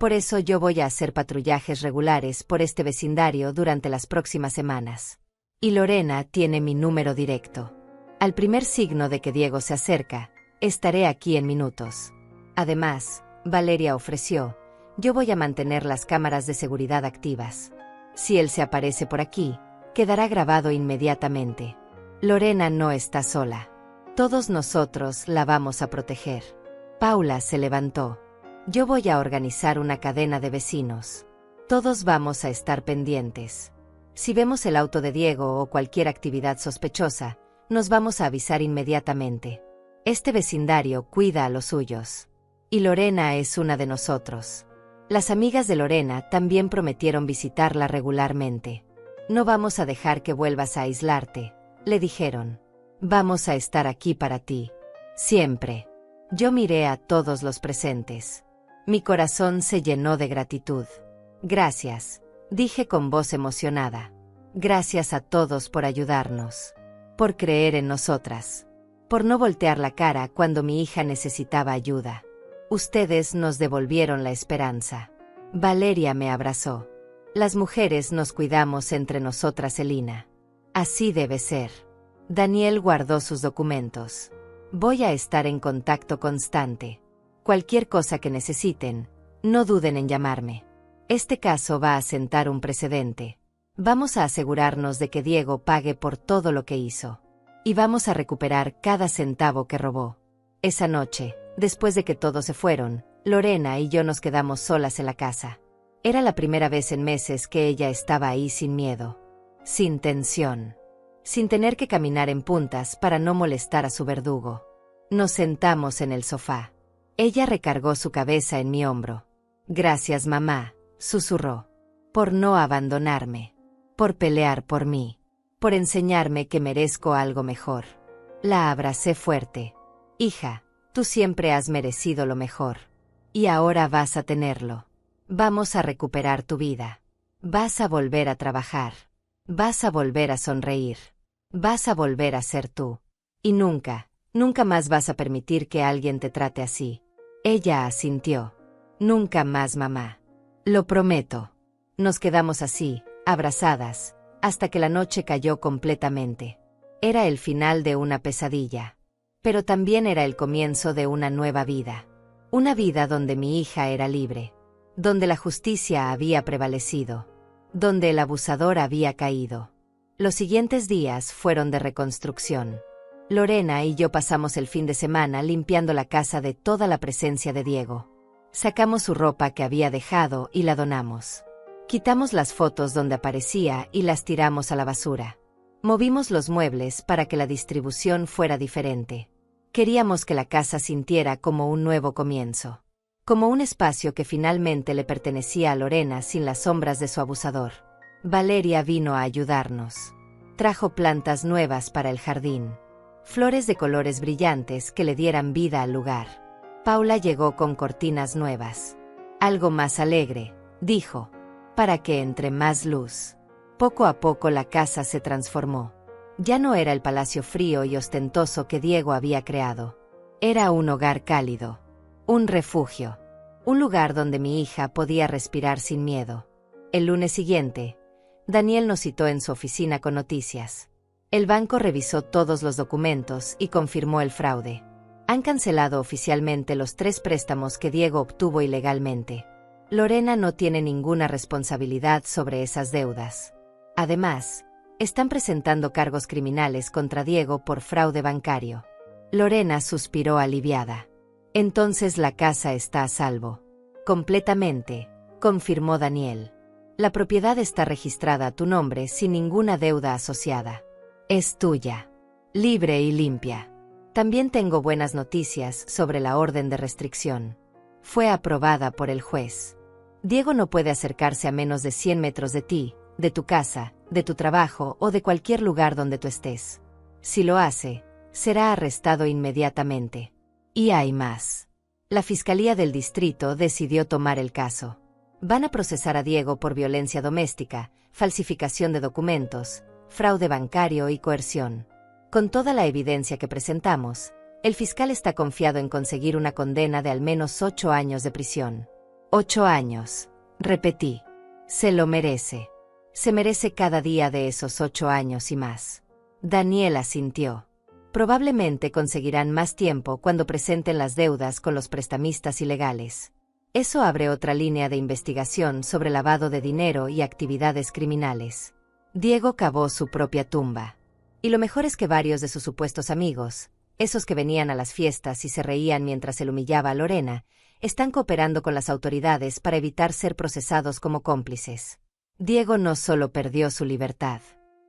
S2: Por eso yo voy a hacer patrullajes regulares por este vecindario durante las próximas semanas. Y Lorena tiene mi número directo. Al primer signo de que Diego se acerca, estaré aquí en minutos. Además, Valeria ofreció, yo voy a mantener las cámaras de seguridad activas. Si él se aparece por aquí, quedará grabado inmediatamente. Lorena no está sola. Todos nosotros la vamos a proteger. Paula se levantó. Yo voy a organizar una cadena de vecinos. Todos vamos a estar pendientes. Si vemos el auto de Diego o cualquier actividad sospechosa, nos vamos a avisar inmediatamente. Este vecindario cuida a los suyos. Y Lorena es una de nosotros. Las amigas de Lorena también prometieron visitarla regularmente. No vamos a dejar que vuelvas a aislarte, le dijeron. Vamos a estar aquí para ti. Siempre. Yo miré a todos los presentes. Mi corazón se llenó de gratitud. Gracias, dije con voz emocionada. Gracias a todos por ayudarnos. Por creer en nosotras. Por no voltear la cara cuando mi hija necesitaba ayuda. Ustedes nos devolvieron la esperanza. Valeria me abrazó. Las mujeres nos cuidamos entre nosotras, Elina. Así debe ser. Daniel guardó sus documentos. Voy a estar en contacto constante. Cualquier cosa que necesiten, no duden en llamarme. Este caso va a sentar un precedente. Vamos a asegurarnos de que Diego pague por todo lo que hizo. Y vamos a recuperar cada centavo que robó. Esa noche, después de que todos se fueron, Lorena y yo nos quedamos solas en la casa. Era la primera vez en meses que ella estaba ahí sin miedo. Sin tensión. Sin tener que caminar en puntas para no molestar a su verdugo. Nos sentamos en el sofá. Ella recargó su cabeza en mi hombro. Gracias, mamá, susurró. Por no abandonarme. Por pelear por mí. Por enseñarme que merezco algo mejor. La abracé fuerte. Hija, tú siempre has merecido lo mejor. Y ahora vas a tenerlo. Vamos a recuperar tu vida. Vas a volver a trabajar. Vas a volver a sonreír. Vas a volver a ser tú. Y nunca, nunca más vas a permitir que alguien te trate así. Ella asintió. Nunca más, mamá. Lo prometo. Nos quedamos así, abrazadas, hasta que la noche cayó completamente. Era el final de una pesadilla. Pero también era el comienzo de una nueva vida. Una vida donde mi hija era libre. Donde la justicia había prevalecido. Donde el abusador había caído. Los siguientes días fueron de reconstrucción. Lorena y yo pasamos el fin de semana limpiando la casa de toda la presencia de Diego. Sacamos su ropa que había dejado y la donamos. Quitamos las fotos donde aparecía y las tiramos a la basura. Movimos los muebles para que la distribución fuera diferente. Queríamos que la casa sintiera como un nuevo comienzo. Como un espacio que finalmente le pertenecía a Lorena sin las sombras de su abusador. Valeria vino a ayudarnos. Trajo plantas nuevas para el jardín. Flores de colores brillantes que le dieran vida al lugar. Paula llegó con cortinas nuevas. Algo más alegre, dijo, para que entre más luz. Poco a poco la casa se transformó. Ya no era el palacio frío y ostentoso que Diego había creado. Era un hogar cálido. Un refugio. Un lugar donde mi hija podía respirar sin miedo. El lunes siguiente, Daniel nos citó en su oficina con noticias. El banco revisó todos los documentos y confirmó el fraude. Han cancelado oficialmente los 3 préstamos que Diego obtuvo ilegalmente. Lorena no tiene ninguna responsabilidad sobre esas deudas. Además, están presentando cargos criminales contra Diego por fraude bancario. Lorena suspiró aliviada. Entonces la casa está a salvo. Completamente, confirmó Daniel. La propiedad está registrada a tu nombre sin ninguna deuda asociada. Es tuya. Libre y limpia. También tengo buenas noticias sobre la orden de restricción. Fue aprobada por el juez. Diego no puede acercarse a menos de 100 metros de ti, de tu casa, de tu trabajo o de cualquier lugar donde tú estés. Si lo hace, será arrestado inmediatamente. Y hay más. La Fiscalía del Distrito decidió tomar el caso. Van a procesar a Diego por violencia doméstica, falsificación de documentos, fraude bancario y coerción. Con toda la evidencia que presentamos, el fiscal está confiado en conseguir una condena de al menos 8 años de prisión. 8 años. Repetí. Se lo merece. Se merece cada día de esos 8 años y más. Daniel asintió. Probablemente conseguirán más tiempo cuando presenten las deudas con los prestamistas ilegales. Eso abre otra línea de investigación sobre lavado de dinero y actividades criminales. Diego cavó su propia tumba. Y lo mejor es que varios de sus supuestos amigos, esos que venían a las fiestas y se reían mientras él humillaba a Lorena, están cooperando con las autoridades para evitar ser procesados como cómplices. Diego no solo perdió su libertad,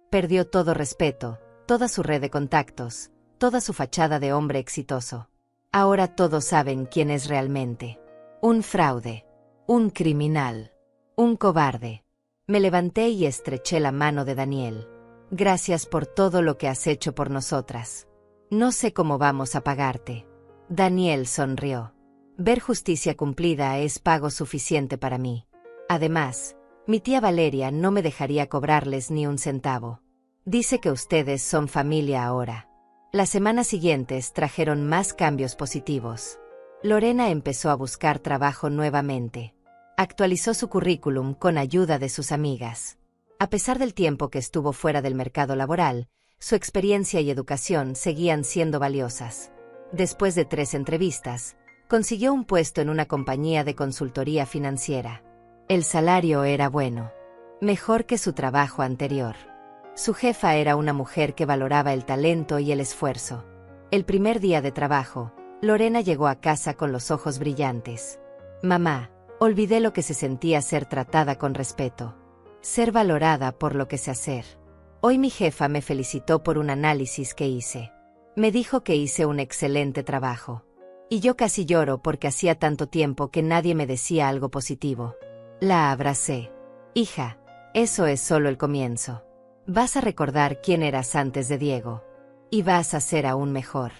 S2: perdió todo respeto, toda su red de contactos, toda su fachada de hombre exitoso. Ahora todos saben quién es realmente. Un fraude, un criminal, un cobarde. Me levanté y estreché la mano de Daniel. Gracias por todo lo que has hecho por nosotras. No sé cómo vamos a pagarte. Daniel sonrió. Ver justicia cumplida es pago suficiente para mí. Además, mi tía Valeria no me dejaría cobrarles ni un centavo. Dice que ustedes son familia ahora. Las semanas siguientes trajeron más cambios positivos. Lorena empezó a buscar trabajo nuevamente. Actualizó su currículum con ayuda de sus amigas. A pesar del tiempo que estuvo fuera del mercado laboral, su experiencia y educación seguían siendo valiosas. Después de 3 entrevistas, consiguió un puesto en una compañía de consultoría financiera. El salario era bueno, mejor que su trabajo anterior. Su jefa era una mujer que valoraba el talento y el esfuerzo. El primer día de trabajo, Lorena llegó a casa con los ojos brillantes. Mamá, olvidé lo que se sentía ser tratada con respeto. Ser valorada por lo que sé hacer. Hoy mi jefa me felicitó por un análisis que hice. Me dijo que hice un excelente trabajo. Y yo casi lloro porque hacía tanto tiempo que nadie me decía algo positivo. La abracé. Hija, eso es solo el comienzo. Vas a recordar quién eras antes de Diego. Y vas a ser aún mejor.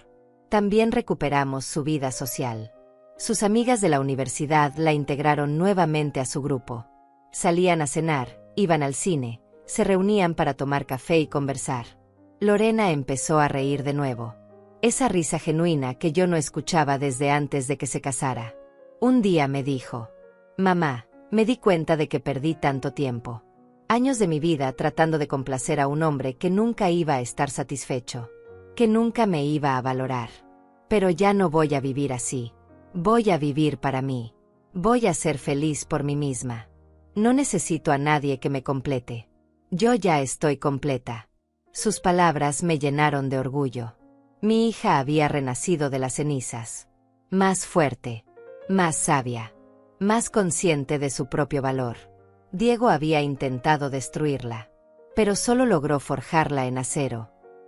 S2: También recuperamos su vida social. Sus amigas de la universidad la integraron nuevamente a su grupo. Salían a cenar, iban al cine, se reunían para tomar café y conversar. Lorena empezó a reír de nuevo. Esa risa genuina que yo no escuchaba desde antes de que se casara. Un día me dijo: mamá, me di cuenta de que perdí tanto tiempo. Años de mi vida tratando de complacer a un hombre que nunca iba a estar satisfecho. Que nunca me iba a valorar. Pero ya no voy a vivir así. Voy a vivir para mí. Voy a ser feliz por mí misma. No necesito a nadie que me complete. Yo ya estoy completa. Sus palabras me llenaron de orgullo. Mi hija había renacido de las cenizas. Más fuerte. Más sabia. Más consciente de su propio valor. Diego había intentado destruirla. Pero solo logró forjarla en acero.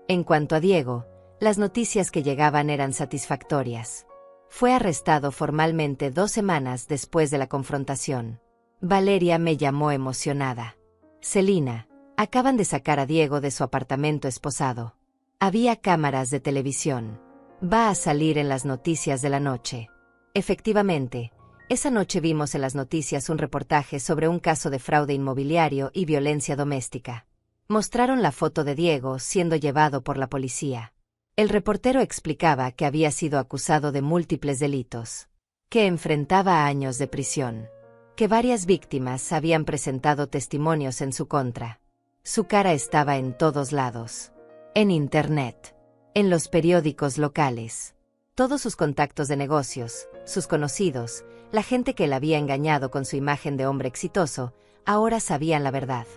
S2: En cuanto a Diego, las noticias que llegaban eran satisfactorias. Fue arrestado formalmente 2 semanas después de la confrontación. Valeria me llamó emocionada. Celina, Acaban de sacar a Diego de su apartamento esposado. Había cámaras de televisión. Va a salir en las noticias de la noche. Efectivamente, esa noche vimos en las noticias un reportaje sobre un caso de fraude inmobiliario y violencia doméstica. Mostraron la foto de Diego siendo llevado por la policía. El reportero explicaba que había sido acusado de múltiples delitos, que enfrentaba años de prisión, que varias víctimas habían presentado testimonios en su contra. Su cara estaba en todos lados. En internet, en los periódicos locales. Todos sus contactos de negocios, sus conocidos, la gente que él había engañado con su imagen de hombre exitoso, ahora sabían la verdad.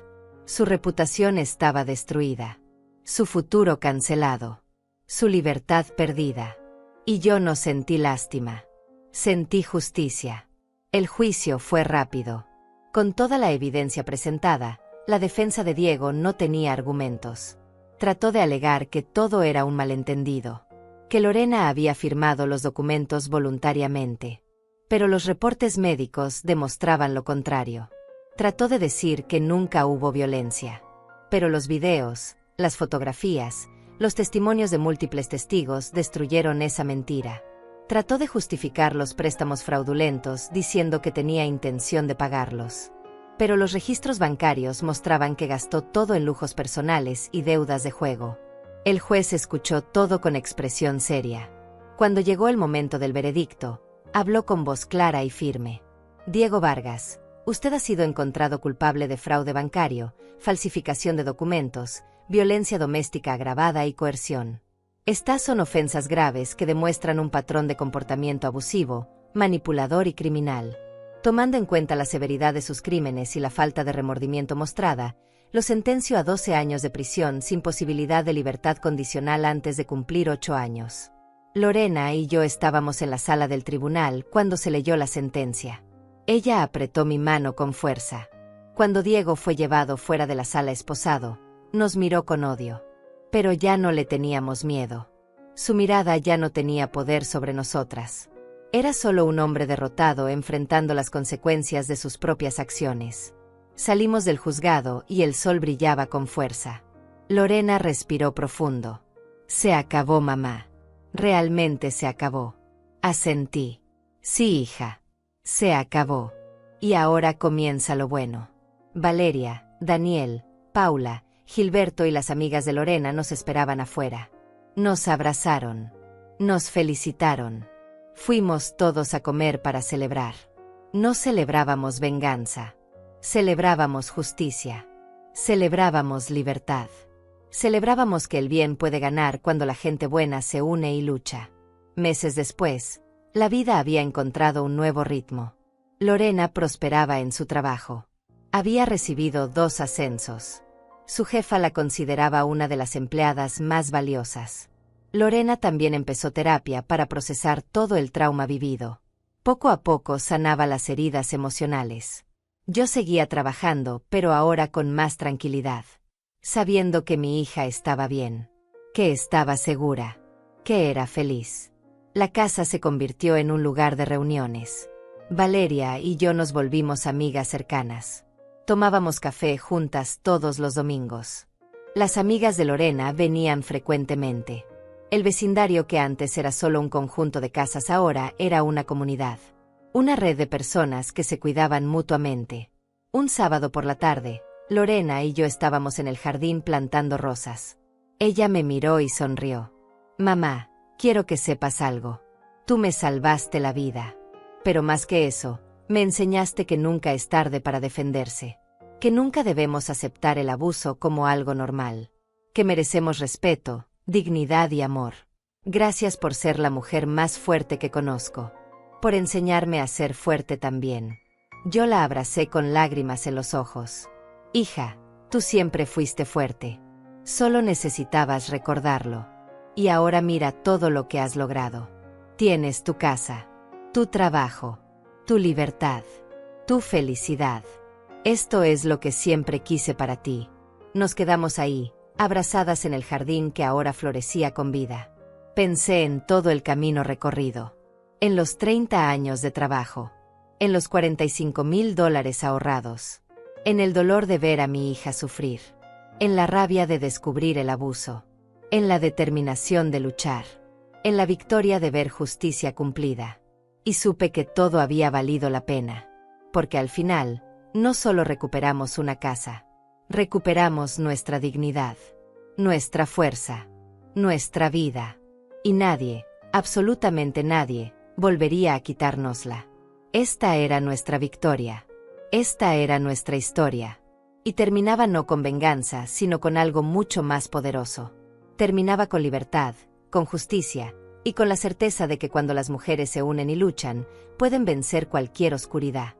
S2: Su reputación estaba destruida. Su futuro cancelado. Su libertad perdida. Y yo no sentí lástima. Sentí justicia. El juicio fue rápido. Con toda la evidencia presentada, la defensa de Diego no tenía argumentos. Trató de alegar que todo era un malentendido, que Lorena había firmado los documentos voluntariamente. Pero los reportes médicos demostraban lo contrario. Trató de decir que nunca hubo violencia. Pero los videos, las fotografías, los testimonios de múltiples testigos destruyeron esa mentira. Trató de justificar los préstamos fraudulentos diciendo que tenía intención de pagarlos. Pero los registros bancarios mostraban que gastó todo en lujos personales y deudas de juego. El juez escuchó todo con expresión seria. Cuando llegó el momento del veredicto, habló con voz clara y firme. Diego Vargas, usted ha sido encontrado culpable de fraude bancario, falsificación de documentos, violencia doméstica agravada y coerción. Estas son ofensas graves que demuestran un patrón de comportamiento abusivo, manipulador y criminal. Tomando en cuenta la severidad de sus crímenes y la falta de remordimiento mostrada, lo sentencio a 12 años de prisión sin posibilidad de libertad condicional antes de cumplir 8 años. Lorena y yo estábamos en la sala del tribunal cuando se leyó la sentencia. Ella apretó mi mano con fuerza. Cuando Diego fue llevado fuera de la sala esposado, nos miró con odio. Pero ya no le teníamos miedo. Su mirada ya no tenía poder sobre nosotras. Era solo un hombre derrotado enfrentando las consecuencias de sus propias acciones. Salimos del juzgado y el sol brillaba con fuerza. Lorena respiró profundo. Se acabó, mamá. Realmente se acabó. Asentí. Sí, hija. Se acabó. Y ahora comienza lo bueno. Valeria, Daniel, Paula, Gilberto y las amigas de Lorena nos esperaban afuera. Nos abrazaron. Nos felicitaron. Fuimos todos a comer para celebrar. No celebrábamos venganza. Celebrábamos justicia. Celebrábamos libertad. Celebrábamos que el bien puede ganar cuando la gente buena se une y lucha. Meses después, la vida había encontrado un nuevo ritmo. Lorena prosperaba en su trabajo. Había recibido 2 ascensos. Su jefa la consideraba una de las empleadas más valiosas. Lorena también empezó terapia para procesar todo el trauma vivido. Poco a poco sanaba las heridas emocionales. Yo seguía trabajando, pero ahora con más tranquilidad. Sabiendo que mi hija estaba bien. Que estaba segura. Que era feliz. La casa se convirtió en un lugar de reuniones. Valeria y yo nos volvimos amigas cercanas. Tomábamos café juntas todos los domingos. Las amigas de Lorena venían frecuentemente. El vecindario, que antes era solo un conjunto de casas, ahora era una comunidad. Una red de personas que se cuidaban mutuamente. Un sábado por la tarde, Lorena y yo estábamos en el jardín plantando rosas. Ella me miró y sonrió. Mamá, quiero que sepas algo. Tú me salvaste la vida. Pero más que eso, me enseñaste que nunca es tarde para defenderse. Que nunca debemos aceptar el abuso como algo normal. Que merecemos respeto, dignidad y amor. Gracias por ser la mujer más fuerte que conozco. Por enseñarme a ser fuerte también. Yo la abracé con lágrimas en los ojos. Hija, tú siempre fuiste fuerte. Solo necesitabas recordarlo. Y ahora mira todo lo que has logrado. Tienes tu casa, tu trabajo, tu libertad, tu felicidad. Esto es lo que siempre quise para ti. Nos quedamos ahí, abrazadas en el jardín que ahora florecía con vida. Pensé en todo el camino recorrido. En los 30 años de trabajo. En los $45,000 ahorrados. En el dolor de ver a mi hija sufrir. en la rabia de descubrir el abuso, en la determinación de luchar, en la victoria de ver justicia cumplida. Y supe que todo había valido la pena, porque al final, no solo recuperamos una casa, recuperamos nuestra dignidad, nuestra fuerza, nuestra vida. Y nadie, absolutamente nadie, volvería a quitárnosla. Esta era nuestra victoria. Esta era nuestra historia. Y terminaba no con venganza, sino con algo mucho más poderoso. Terminaba con libertad, con justicia, y con la certeza de que cuando las mujeres se unen y luchan, pueden vencer cualquier oscuridad.